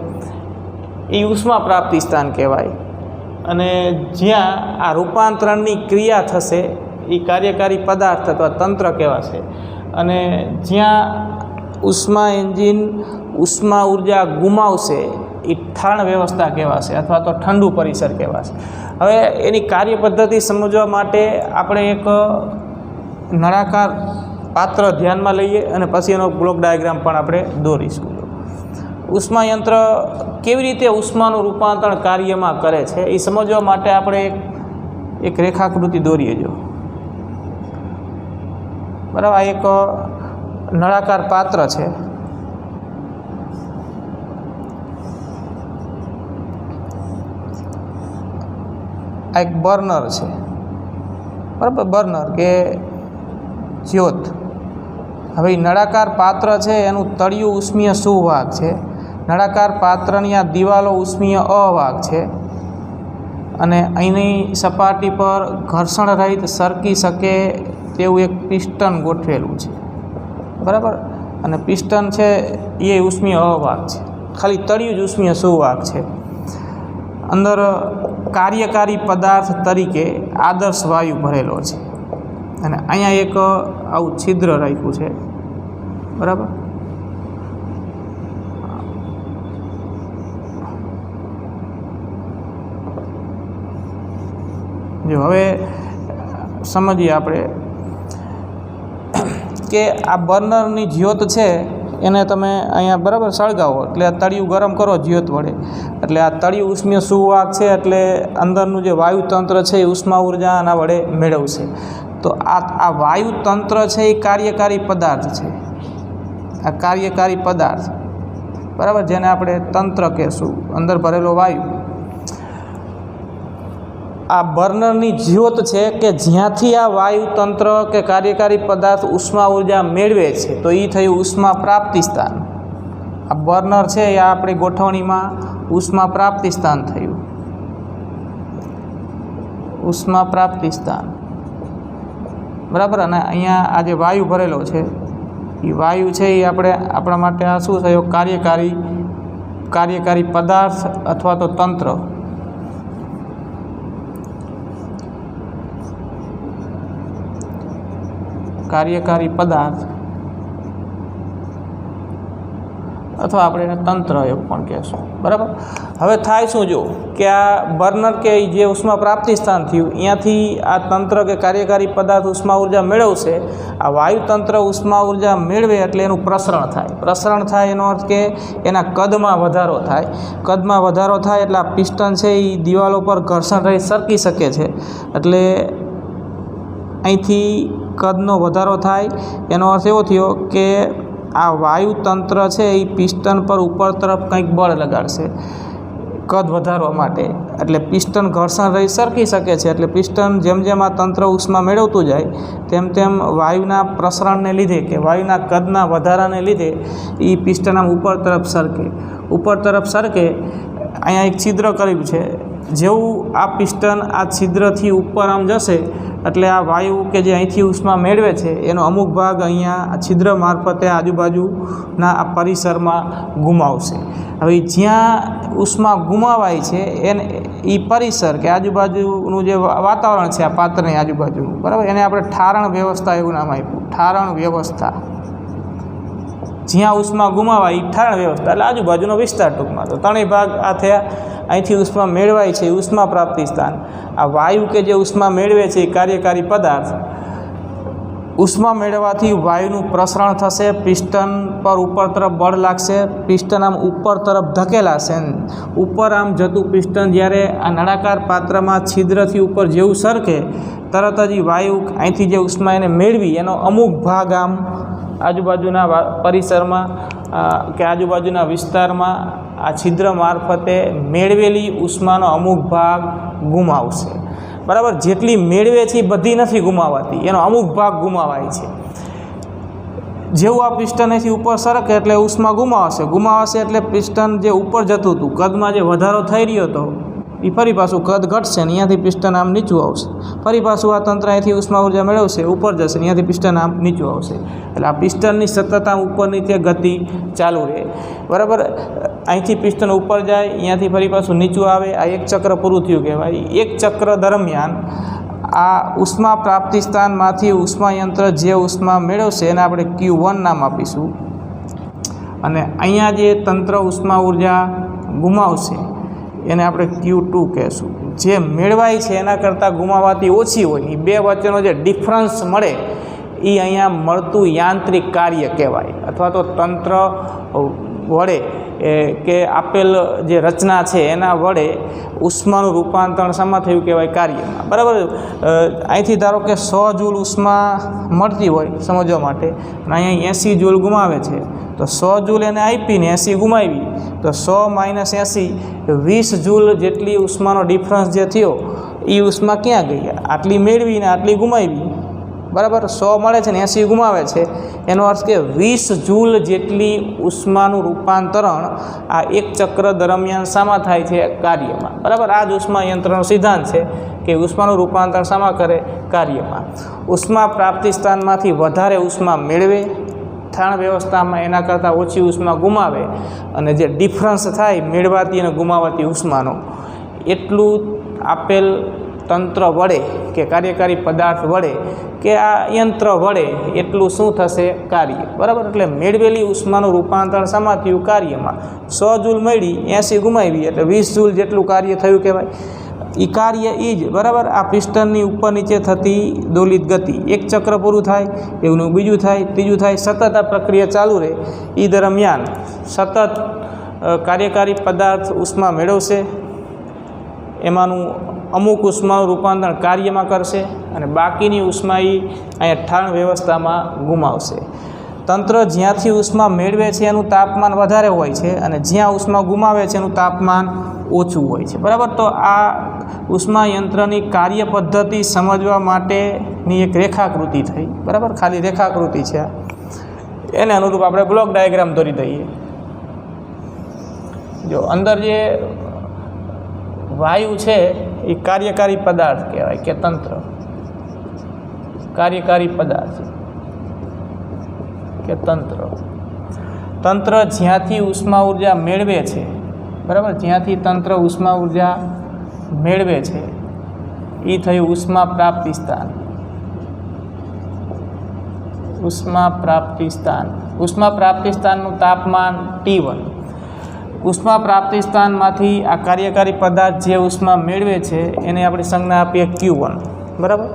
એ ઉષ્મા પ્રાપ્તિ સ્થાન કહેવાય. અને જ્યાં આ રૂપાંતરણની ક્રિયા થશે એ કાર્યકારી પદાર્થ અથવા તંત્ર કહેવાશે. અને જ્યાં ઉષ્મા એન્જિન ઉષ્મા ઉર્જા ગુમાવશે એ ઠારણ વ્યવસ્થા કહેવાશે અથવા તો ઠંડુ પરિસર કહેવાશે. હવે એની કાર્ય પદ્ધતિ સમજવા માટે આપણે એક નળાકાર પાત્ર ધ્યાનમાં લઈએ અને પછી એનો બ્લોક ડાયાગ્રામ પણ આપણે દોરીશું. ઉષ્માયંત્ર કેવી રીતે ઉષ્માનું રૂપાંતરણ કાર્યમાં કરે છે એ સમજવા માટે આપણે એક રેખાકૃતિ દોરીએ. જો બરાબર, આ એક નળાકાર પાત્ર છે. આ એક બર્નર છે, બરાબર, બર્નર કે જ્યોત. હવે નળાકાર પાત્ર છે એનું તળિયું ઉષ્મીય સુવાહક છે. નળાકાર પાત્રની આ દિવાલો ઉષ્મીય અવાહક છે અને અહીંની સપાટી પર ઘર્ષણ રહિત સરકી શકે તેવું એક પિસ્ટન ગોઠવેલું છે. બરાબર, અને પિસ્ટન છે એ ઉષ્મીય અવાહક છે. ખાલી તળિયું જ ઉષ્મીય સુવાહક છે. અંદર કાર્યકારી પદાર્થ તરીકે આદર્શ વાયુ ભરેલો છે અને અહીંયા એક આવું છિદ્ર રાખ્યું છે. બરાબર, જો હવે સમજીએ આપણે કે આ બર્નરની જ્યોત છે એને તમે અહીંયા બરાબર સળગાવો એટલે આ તળિયું ગરમ કરો જ્યોત વડે એટલે આ તળિયું ઉષ્મીય સુવાહક છે એટલે અંદરનું જે વાયુતંત્ર છે એ ઉષ્મા ઉર્જા આના વડે મેળવશે. તો આ વાયુતંત્ર છે એ કાર્યકારી પદાર્થ છે. આ કાર્યકારી પદાર્થ, બરાબર, જેને આપણે તંત્ર કહેશું, અંદર ભરેલો વાયુ. આ બર્નરની જ્યોત છે કે જ્યાંથી આ વાયુતંત્ર કે કાર્યકારી પદાર્થ ઉષ્મા ઉર્જા મેળવે છે તો એ થયું ઉષ્મા પ્રાપ્તિ સ્થાન. આ બર્નર છે એ આપણી ગોઠવણીમાં ઉષ્મા પ્રાપ્તિ સ્થાન થયું. ઉષ્મા પ્રાપ્તિ સ્થાન, બરાબર. અને અહીંયા આ જે વાયુ ભરેલો છે એ વાયુ છે એ આપણા માટે આ શું થયો કાર્યકારી પદાર્થ અથવા તો તંત્ર. કાર્યકારી પદાર્થ અથવા આપણે એને તંત્ર એવું પણ કહેશું. બરાબર. હવે થાય શું જો કે આ બર્નર કે જે ઉષ્મા પ્રાપ્તિ સ્થાન થયું અહીંયાથી આ તંત્ર કે કાર્યકારી પદાર્થ ઉષ્મા ઉર્જા મેળવશે. આ વાયુતંત્ર ઉષ્મા ઉર્જા મેળવે એટલે એનું પ્રસરણ થાય. પ્રસરણ થાય એનો અર્થ કે એના કદમાં વધારો થાય. કદમાં વધારો થાય એટલે આ પિસ્ટન છે એ દિવાલો પર ઘર્ષણ રહી સરકી શકે છે. એટલે અહીંથી કદનો વધારો થાય એનો અર્થ એવો થયો કે આ વાયુતંત્ર છે એ પિસ્ટન પર ઉપર તરફ કંઈક બળ લગાડશે કદ વધારવા માટે. એટલે પિસ્ટન ઘર્ષણ રહી સરકી શકે છે. એટલે પિસ્ટન જેમ જેમ આ તંત્ર ઉષ્મા મેળવતું જાય તેમ તેમ વાયુના પ્રસરણને લીધે કે વાયુના કદના વધારાને લીધે એ પિસ્ટન આમ ઉપર તરફ સરકે. અહીંયા એક છિદ્ર કર્યું છે. જેવું આ પિસ્ટન આ છિદ્રથી ઉપર આમ જશે એટલે આ વાયુ કે જે અહીંથી ઉષ્મા મેળવે છે એનો અમુક ભાગ અહીંયા આ છિદ્ર મારફતે આજુબાજુના આ પરિસરમાં ગુમાવશે. હવે જ્યાં ઉષ્મા ગુમાવાય છે એને એ પરિસર કે આજુબાજુનું જે વાતાવરણ છે આ પાત્રની આજુબાજુનું, બરાબર, એને આપણે ઠારણ વ્યવસ્થા એવું નામ આપ્યું. ઠારણ વ્યવસ્થા. જ્યાં ઉષ્મા ગુમાવાય એ ઠારણ વ્યવસ્થા એટલે આજુબાજુનો વિસ્તાર ટૂંકમાં. તો ત્રણેય ભાગ આ થયા. અહીંથી ઉષ્મા મેળવાય છે ઉષ્મા પ્રાપ્તિ સ્થાન. આ વાયુ કે જે ઉષ્મા મેળવે છે એ કાર્યકારી પદાર્થ. ઉષ્મા મેળવવાથી વાયુનું પ્રસરણ થશે, પિસ્ટન પર ઉપર તરફ બળ લાગશે, પિસ્ટન આમ ઉપર તરફ ધકેલાશે. ઉપર આમ જતું પિસ્ટન જ્યારે આ નળાકાર પાત્રમાં છિદ્રથી ઉપર જેવું સરકે તરત જ વાયુ અહીંથી જે ઉષ્મા એને મેળવી એનો અમુક ભાગ આમ આજુબાજુના પરિસરમાં કે આજુબાજુના વિસ્તારમાં આ છિદ્ર મારફતે મેળવેલી ઉષ્માનો અમુક ભાગ ગુમાવશે. બરાબર, જેટલી મેળવે છે એ બધી નથી ગુમાવાતી, એનો અમુક ભાગ ગુમાવાય છે. જેવું આ પિસ્ટનથી ઉપર સરકે એટલે ઉષ્મા ગુમાવશે એટલે પિસ્ટન જે ઉપર જતું હતું કદમાં જે વધારો થઈ રહ્યો હતો એ ફરી પાછું કદ ઘટશે ને અહીંયાથી પિસ્ટન આમ નીચું આવશે. ફરી પાછું આ તંત્ર અહીંથી ઉષ્મા ઉર્જા મેળવશે, ઉપર જશે, અહીંયાથી પિસ્ટન આમ નીચું આવશે. એટલે આ પિસ્ટનની સતત આમ ઉપર નીચે ગતિ ચાલુ રહે. બરાબર, અહીંથી પિસ્ટન ઉપર જાય, અહીંયાથી ફરી પાછું નીચું આવે. આ એક ચક્ર પૂરું થયું કહેવાય. એક ચક્ર દરમિયાન આ ઉષ્મા પ્રાપ્તિ સ્થાનમાંથી ઉષ્મા યંત્ર જે ઉષ્મા મેળવશે એને આપણે Q1 નામ આપીશું. અને અહીંયા જે તંત્ર ઉષ્મા ઉર્જા ગુમાવશે એને આપણે Q2 કહેશું. જે મેળવાય છે એના કરતાં ગુમાવાતી ઓછી હોય એ બે વચ્ચેનો જે ડિફરન્સ મળે એ અહીંયા મળતું યાંત્રિક કાર્ય કહેવાય. અથવા તો તંત્ર વડે કે આપેલ જે રચના છે એના વડે ઉષ્માનું રૂપાંતરણ શામાં થયું કહેવાય? કાર્યમાં. બરાબર, અહીંથી ધારો કે 100 જૂલ ઉષ્મા મળતી હોય સમજવા માટે અને અહીંયા 80 જૂલ ગુમાવે છે તો 100 જૂલ એને આપીને 80 ગુમાવી તો 100 - 80 20 જૂલ જેટલી ઉષ્માનો ડિફરન્સ જે થયો એ ઉષ્મા ક્યાં ગઈ? આટલી મેળવીને આટલી ગુમાવી. બરાબર, 100 મળે છે ને 80 ગુમાવે છે, એનો અર્થ કે 20 જૂલ જેટલી ઉષ્માનું રૂપાંતરણ આ એક ચક્ર દરમિયાન શામાં થાય છે? કાર્યમાં. બરાબર, આ જ ઉષ્મા યંત્રનો સિદ્ધાંત છે કે ઉષ્માનું રૂપાંતરણ શામાં કરે? કાર્યમાં. ઉષ્મા પ્રાપ્તિ સ્થાનમાંથી વધારે ઉષ્મા મેળવે ઠારણ વ્યવસ્થામાં, એના કરતાં ઓછી ઉષ્મા ગુમાવે અને જે ડિફરન્સ થાય મેળવાતી અને ગુમાવાતી ઉષ્માનો એટલું આપેલ તંત્ર વડે કે કાર્યકારી પદાર્થ વડે કે આ યંત્ર વડે એટલું શું થશે? કાર્ય. બરાબર, એટલે મેળવેલી ઉષ્માનું રૂપાંતરણ શામાં થયું? કાર્યમાં. 100 જૂલ મળી 80 ગુમાવી એટલે 20 જૂલ જેટલું કાર્ય થયું કહેવાય. એ કાર્ય એ જ. બરાબર, આ પિસ્ટનની ઉપર નીચે થતી દોલિત ગતિ એક ચક્ર પૂરું થાય એવું બીજું થાય, ત્રીજું થાય, સતત આ પ્રક્રિયા ચાલુ રહે. એ દરમિયાન સતત કાર્યકારી પદાર્થ ઉષ્મા મેળવશે, એમાંનું અમુક ઉષ્માનું રૂપાંતરણ કાર્યમાં કરશે અને બાકીની ઉષ્મા એ અહીંયા ઠારણ વ્યવસ્થામાં ગુમાવશે. તંત્ર જ્યાંથી ઉષ્મા મેળવે છે એનું તાપમાન વધારે હોય છે અને જ્યાં ઉષ્મા ગુમાવે છે એનું તાપમાન ઓછું હોય છે. બરાબર, તો આ ઉષ્મા યંત્રની કાર્ય પદ્ધતિ સમજવા માટેની એક રેખાકૃતિ થઈ. બરાબર, ખાલી રેખાકૃતિ છે. એને અનુરૂપ આપણે બ્લોક ડાયાગ્રામ દોરી દઈએ. જો અંદર જે વાયુ છે એ કાર્યકારી પદાર્થ કહેવાય કે તંત્ર. કાર્યકારી પદાર્થ કે તંત્ર જ્યાંથી ઉષ્મા ઉર્જા મેળવે છે. બરાબર, જ્યાંથી તંત્ર ઉષ્મા ઉર્જા મેળવે છે એ થયું ઉષ્મા પ્રાપ્તિ સ્થાન. ઉષ્મા પ્રાપ્તિ સ્થાન. ઉષ્મા પ્રાપ્તિ સ્થાનનું તાપમાન T1. ઉષ્મા પ્રાપ્તિ સ્થાનમાંથી આ કાર્યકારી પદાર્થ જે ઉષ્મા મેળવે છે એને આપણે સંજ્ઞા આપીએ Q1. બરાબર,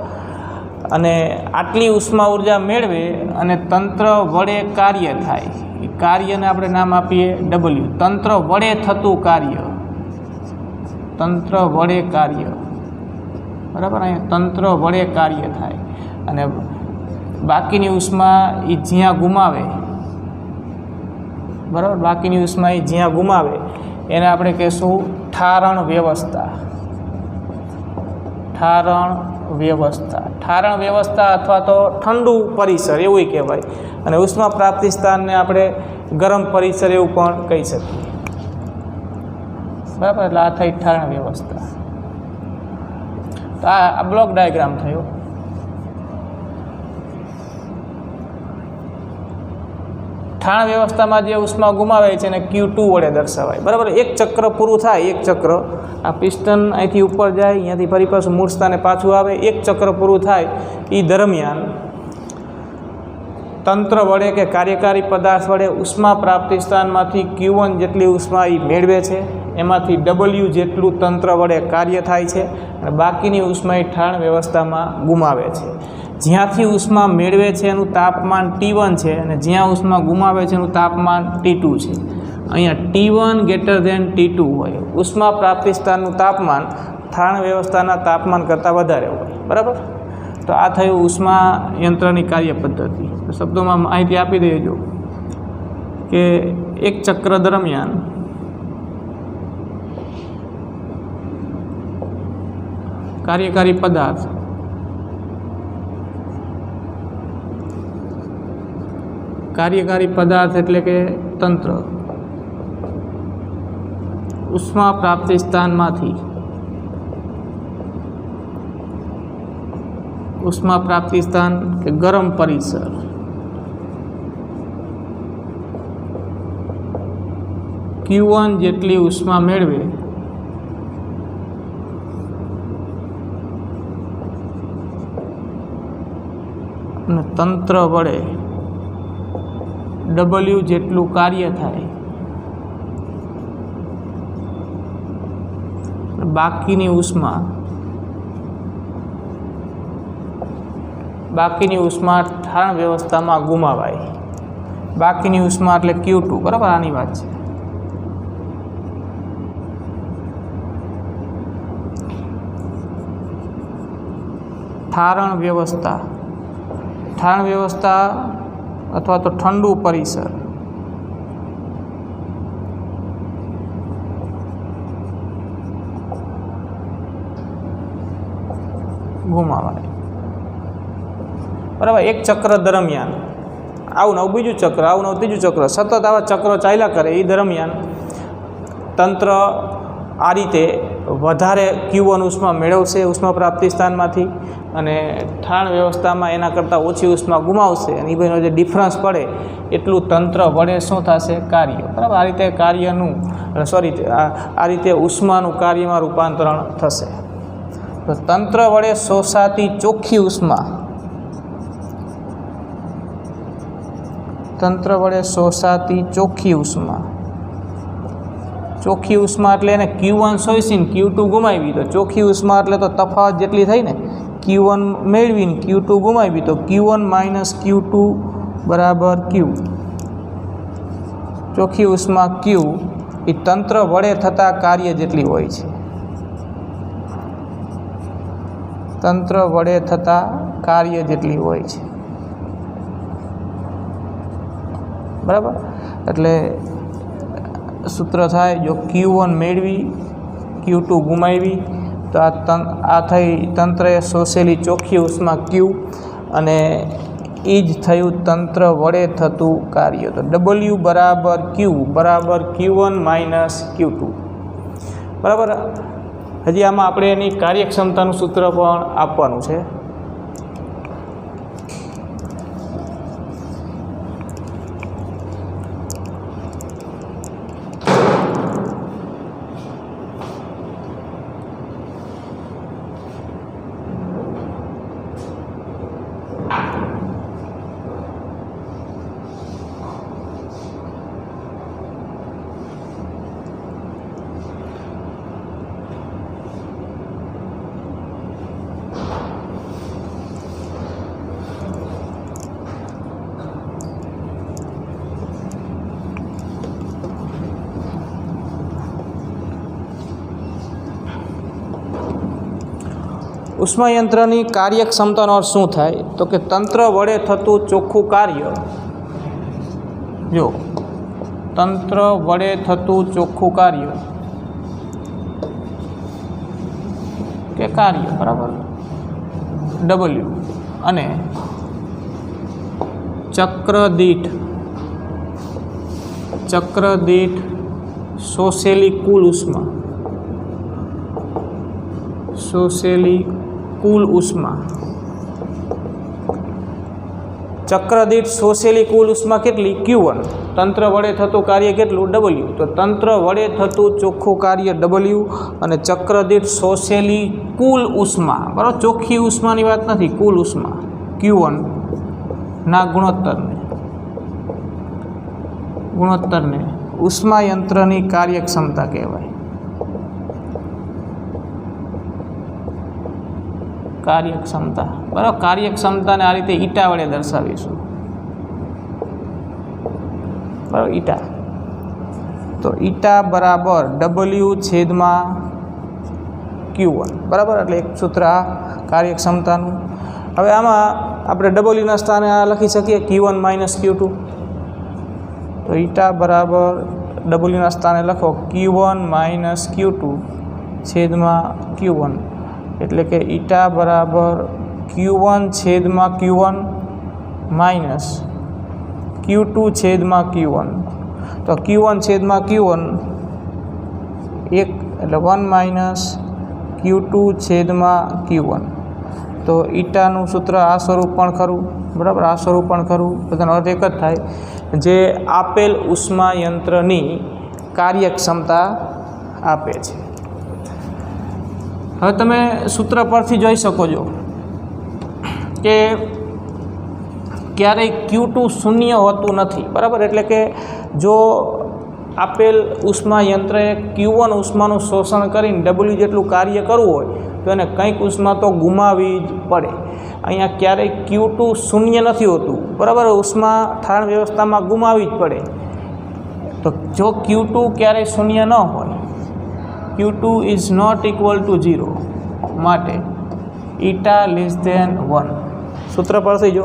અને આટલી ઉષ્મા ઉર્જા મેળવે અને તંત્ર વડે કાર્ય થાય એ કાર્યને આપણે નામ આપીએ W. તંત્ર વડે થતું કાર્ય. તંત્ર વડે કાર્ય. બરાબર, અહીંયા તંત્ર વડે કાર્ય થાય અને બાકીની ઉષ્મા એ જ્યાં ગુમાવે. બરાબર, બાકીની ઉષ્મા એ જ્યાં ગુમાવે એને આપણે કહીશું ઠારણ વ્યવસ્થા. ઠારણ વ્યવસ્થા. ઠારણ વ્યવસ્થા અથવા તો ઠંડુ પરિસર એવું કહેવાય અને ઉષ્મા પ્રાપ્તિ સ્થાનને આપણે ગરમ પરિસર એવું પણ કહી શકીએ. બરાબર, એટલે આ થઈ ઠારણ વ્યવસ્થા. તો આ બ્લોક ડાયાગ્રામ થયો. ઠારણ વ્યવસ્થામાં જે ઉષ્મા ગુમાવે છે એને Q2 વડે દર્શાવાય. બરાબર, એક ચક્ર પૂરું થાય. એક ચક્ર આ પિસ્ટન અહીંથી ઉપર જાય, અહીંયાથી ફરી પાછું મૂળ સ્થાને પાછું આવે. એક ચક્ર પૂરું થાય એ દરમિયાન તંત્ર વડે કે કાર્યકારી પદાર્થ વડે ઉષ્મા પ્રાપ્તિ સ્થાનમાંથી Q1 જેટલી ઉષ્મા એ મેળવે છે, એમાંથી W જેટલું તંત્ર વડે કાર્ય થાય છે અને બાકીની ઉષ્મા એ ઠારણ વ્યવસ્થામાં ગુમાવે છે. જ્યાંથી ઉષ્મા મેળવે છે એનું તાપમાન T1 છે અને જ્યાં ઉષ્મા ગુમાવે છે એનું તાપમાન T2 છે. અહીંયા T1 > T2 હોય, ઉષ્મા પ્રાપ્તિ સ્થાનનું તાપમાન ઠારણ વ્યવસ્થાના તાપમાન કરતાં વધારે હોય. બરાબર. તો આ થયું ઉષ્મા યંત્રની કાર્ય પદ્ધતિ. શબ્દોમાં માહિતી આપી દેજો કે એક ચક્ર દરમિયાન કાર્યકારી પદાર્થ એટલે કે તંત્ર ઉષ્મા પ્રાપ્તિ સ્થાનમાંથી ઉષ્મા પ્રાપ્તિ સ્થાન કે ગરમ પરિસર Q1 જેટલી ઉષ્મા મેળવે અને તંત્ર વડે W જેટલું કાર્ય થાય, બાકીની ઉષ્મા ઠારણ વ્યવસ્થામાં ગુમાવાય. બાકીની ઉષ્મા એટલે Q2. બરાબર, આની વાત છે. ઠારણ વ્યવસ્થા અથવા તો ઠંડુ પરિસર ગુમાવાય. બરાબર. એક ચક્ર દરમિયાન આવું નવું બીજું ચક્ર, આવું નવું ત્રીજું ચક્ર, સતત આવા ચક્રો ચાલ્યા કરે. એ દરમિયાન તંત્ર આ રીતે વધારે Q1 ઉષ્મા મેળવશે ઉષ્મા પ્રાપ્તિ સ્થાનમાંથી અને ઠારણ વ્યવસ્થામાં એના કરતાં ઓછી ઉષ્મા ગુમાવશે અને એ ભાઈનો જે ડિફરન્સ પડે એટલું તંત્ર વડે શું થશે? કાર્ય. બરાબર. આ રીતે આ રીતે ઉષ્માનું કાર્યમાં રૂપાંતરણ થશે. તો તંત્ર વડે શોષાતી ચોખ્ખી ઉષ્મા ચોખ્ખી ઉષ્મા એટલે એને Q1 શોષીને Q2 ગુમાવી. તો ચોખ્ખી ઉષ્મા એટલે તો તફાવત જેટલી થઈ ને, Q1 મેળવીને Q2 ગુમાવી, તો Q1 - Q2 = Q. ચોખ્ખી ઉષ્મા Q એ તંત્ર વડે થતા કાર્ય જેટલી હોય છે. બરાબર. એટલે સૂત્ર થાય, જો Q1 મેળવી Q2 ગુમાવી તો આ થઈ તંત્રએ શોષેલી ચોખ્ખી ઉષ્મા Q અને એ જ થયું તંત્ર વડે થતું કાર્ય. તો W = Q = Q1 - Q2. બરાબર. હજી આમાં આપણે એની કાર્યક્ષમતાનું સૂત્ર પણ આપવાનું છે. ઉષ્માયંત્રની કાર્યક્ષમતાનો અર્થ શું થાય? તો કે તંત્ર વડે થતું ચોખ્ખું કાર્ય, જો તંત્ર વડે થતું ચોખ્ખું કાર્ય કે કાર્ય, બરાબર, W અને ચક્ર દીઠ શોષેલી કુલ ઉષ્મા, ચક્ર દીઠ શોષેલી કુલ ઉષ્મા કેટલી? Q1. તંત્ર વડે થતું કાર્ય કેટલું? W. તો તંત્ર વડે થતું ચોખ્ખું કાર્ય W અને ચક્ર દીઠ શોષેલી કુલ ઉષ્મા, બરાબર, ચોખ્ખી ઉષ્માની વાત નથી, કુલ ઉષ્મા Q1 ના ગુણોત્તરને ગુણોત્તરને ઉષ્માયંત્રની કાર્યક્ષમતા કહેવાય. કાર્યક્ષમતા, બરાબર. કાર્યક્ષમતાને આ રીતે ઈટા વડે દર્શાવીશું, બરાબર. ઈટા, તો ઈટા બરાબર W/Q1, બરાબર. એટલે એક સૂત્ર આ કાર્યક્ષમતાનું. હવે આમાં આપણે ડબલ્યુના સ્થાને આ લખી શકીએ Q1 - Q2. તો ઈટા બરાબર ડબલ્યુના સ્થાને લખો Q1 - Q2/Q1, એટલે કે ઈટા બરાબર Q1/Q1 માઇનસ Q2/Q1. તો Q1/Q1 1, એટલે 1 - Q2/Q1. તો ઈટાનું સૂત્ર આ સ્વરૂપ પણ ખરું, બરાબર. આ સ્વરૂપ પણ ખરું. બધાનો અર્થ એક જ થાય, જે આપેલ ઉષ્માયંત્રની કાર્યક્ષમતા આપે છે. હવે તમે સૂત્ર પરથી જોઈ શકો છો કે ક્યારેય Q2 શૂન્ય હોતું નથી, બરાબર. એટલે કે જો આપેલ ઉષ્માયંત્રએ Q1 ઉષ્માનું શોષણ કરીને W જેટલું કાર્ય કરવું હોય તો એને કંઈક ઉષ્મા તો ગુમાવવી જ પડે. અહીંયા ક્યારેય Q2 શૂન્ય નથી હોતું, બરાબર. ઉષ્મા ઠારણ વ્યવસ્થામાં ગુમાવવી જ પડે. તો જો Q2 ક્યારેય શૂન્ય ન હોય, Q2 is not equal to 0, માટે ઈટા <1. સૂત્ર પરથી જો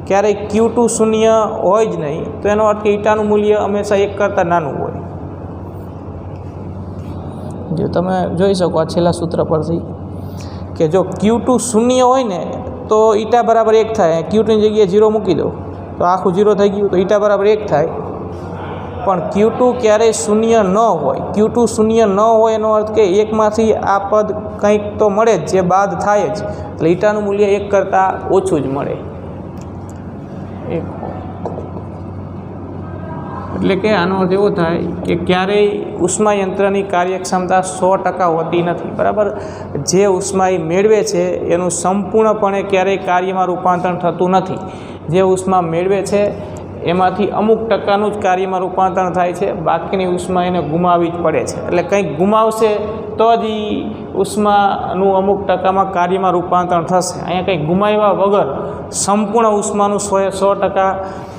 ક્યારેય Q2 શૂન્ય હોય જ નહીં તો એનો અર્થ કે ઈટાનું મૂલ્ય હંમેશા 1 કરતાં નાનું હોય. જો તમે જોઈ શકો આ છેલ્લા સૂત્ર પરથી કે જો Q2 શૂન્ય હોય ને તો ઈટા બરાબર 1 થાય. Q2ની જગ્યાએ 0 મૂકી દો તો આખું 0 થઈ ગયું, તો ઈટા બરાબર 1 થાય. પણ Q2 ક્યારેય શૂન્ય ન હોય, Q2 શૂન્ય ન હોય એનો અર્થ કે એકમાંથી આ પદ કંઈક તો મળે જ, જે બાદ થાય જ, એટલે ઈટાનું મૂલ્ય 1 કરતાં ઓછું જ મળે. એટલે કે આનો અર્થ એવો થાય કે ક્યારેય ઉષ્માયંત્રની કાર્યક્ષમતા 100% હોતી નથી, બરાબર. જે ઉષ્મા એ મેળવે છે એનું સંપૂર્ણપણે ક્યારેય કાર્યમાં રૂપાંતરણ થતું નથી. જે ઉષ્મા મેળવે છે એમાંથી અમુક ટકાનું જ કાર્યમાં રૂપાંતરણ થાય છે, બાકીની ઉષ્મા એને ગુમાવવી જ પડે છે. એટલે કંઈક ગુમાવશે તો જ એ ઉષ્માનું અમુક ટકામાં કાર્યમાં રૂપાંતરણ થશે. અહીંયા કંઈક ગુમાવ્યા વગર સંપૂર્ણ ઉષ્માનું 100%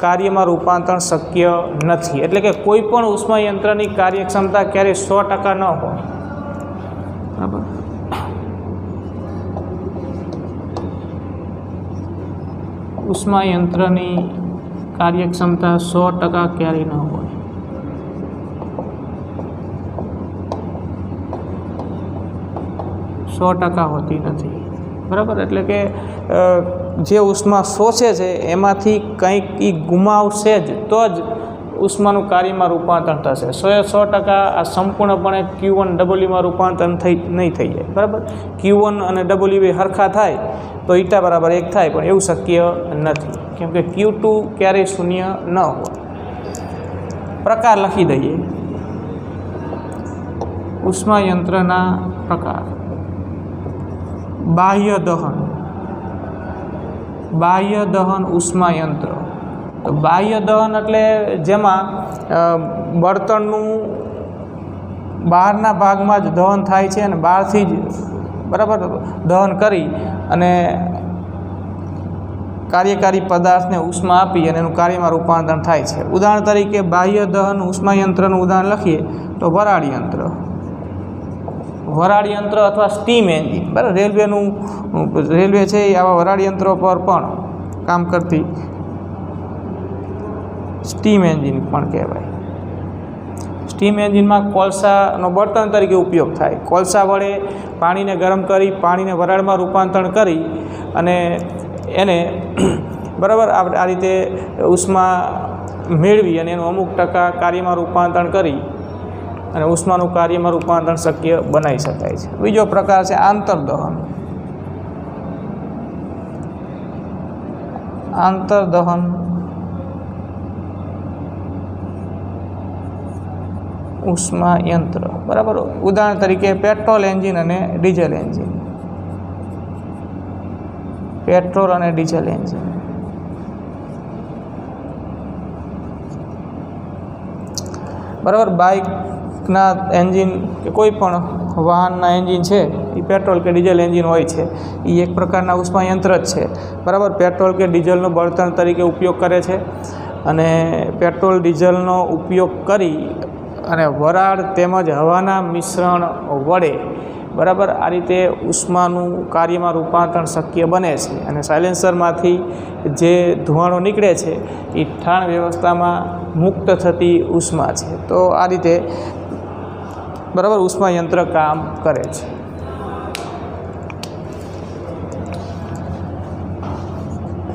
કાર્યમાં રૂપાંતરણ શક્ય નથી. એટલે કે કોઈ પણ ઉષ્માયંત્રની કાર્યક્ષમતા ક્યારેય 100% ન હોય, બરાબર. ઉષ્માયંત્રની કાર્યક્ષમતા 100% ક્યારેય ન હોય. સો ટકા હોતી નથી, બરાબર. એટલે કે જે ઉષ્મા શોષે છે એમાંથી કંઈક એ ગુમાવશે જ તો જ ઉષ્માનું કાર્યમાં રૂપાંતરણ થશે. 100% આ સંપૂર્ણપણે Q1 Wમાં રૂપાંતરણ નહીં થઈ જાય, બરાબર. Q1 અને W સરખા થાય તો ઈટા બરાબર 1 થાય, પણ એવું શક્ય નથી કેમ કે Q2 ક્યારેય શૂન્ય ન હોય. પ્રકાર લખી દઈએ. ઉષ્માયંત્રના પ્રકાર. બાહ્ય દહન ઉષ્માયંત્ર. તો બાહ્ય દહન એટલે જેમાં બળતણનું બહારના ભાગમાં જ દહન થાય છે અને બહારથી જ, બરાબર, દહન કરી અને કાર્યકારી પદાર્થને ઉષ્મા આપી અને એનું કાર્યમાં રૂપાંતરણ થાય છે. ઉદાહરણ તરીકે બાહ્ય દહન ઉષ્માયંત્રનું ઉદાહરણ લખીએ તો વરાળ યંત્ર અથવા સ્ટીમ એન્જિન, બરાબર. રેલવે છે એ આવા વરાળ યંત્રો પર પણ કામ કરતી સ્ટીમ એન્જિન પણ કહેવાય. સ્ટીમ એન્જિનમાં કોલસાનો બળતણ તરીકે ઉપયોગ થાય. કોલસા વડે પાણીને ગરમ કરી પાણીને વરાળમાં રૂપાંતરણ કરી અને એને, બરાબર, આપણે આ રીતે ઉષ્મા મેળવી અને એનું અમુક ટકા કાર્યમાં રૂપાંતરણ કરી અને ઉષ્માનું કાર્યમાં રૂપાંતરણ શક્ય બનાવી શકાય છે. બીજો પ્રકાર છે આંતરદહન ઉષ્માયંત્ર, બરાબર. ઉદાહરણ તરીકે પેટ્રોલ એન્જિન અને ડીઝલ એન્જિન. બરાબર. બાઇકના એન્જિન કે કોઈ પણ વાહનના એન્જિન છે એ પેટ્રોલ કે ડીઝલ એન્જિન હોય છે, એ એક પ્રકારના ઉષ્માયંત્ર જ છે. બરાબર. પેટ્રોલ કે ડીઝલનો બળતણ તરીકે ઉપયોગ કરે છે અને પેટ્રોલ ડીઝલનો ઉપયોગ કરી અને વરાળ તેમજ હવાના મિશ્રણ વડે બરાબર આ રીતે ઉષ્માનું કાર્યમાં રૂપાંતરણ શક્ય બને છે અને સાયલેન્સરમાંથી જે ધુમાડો નીકળે છે એ ઠાણ વ્યવસ્થામાં મુક્ત થતી ઉષ્મા છે. તો આ રીતે બરાબર ઉષ્માયંત્ર કામ કરે છે.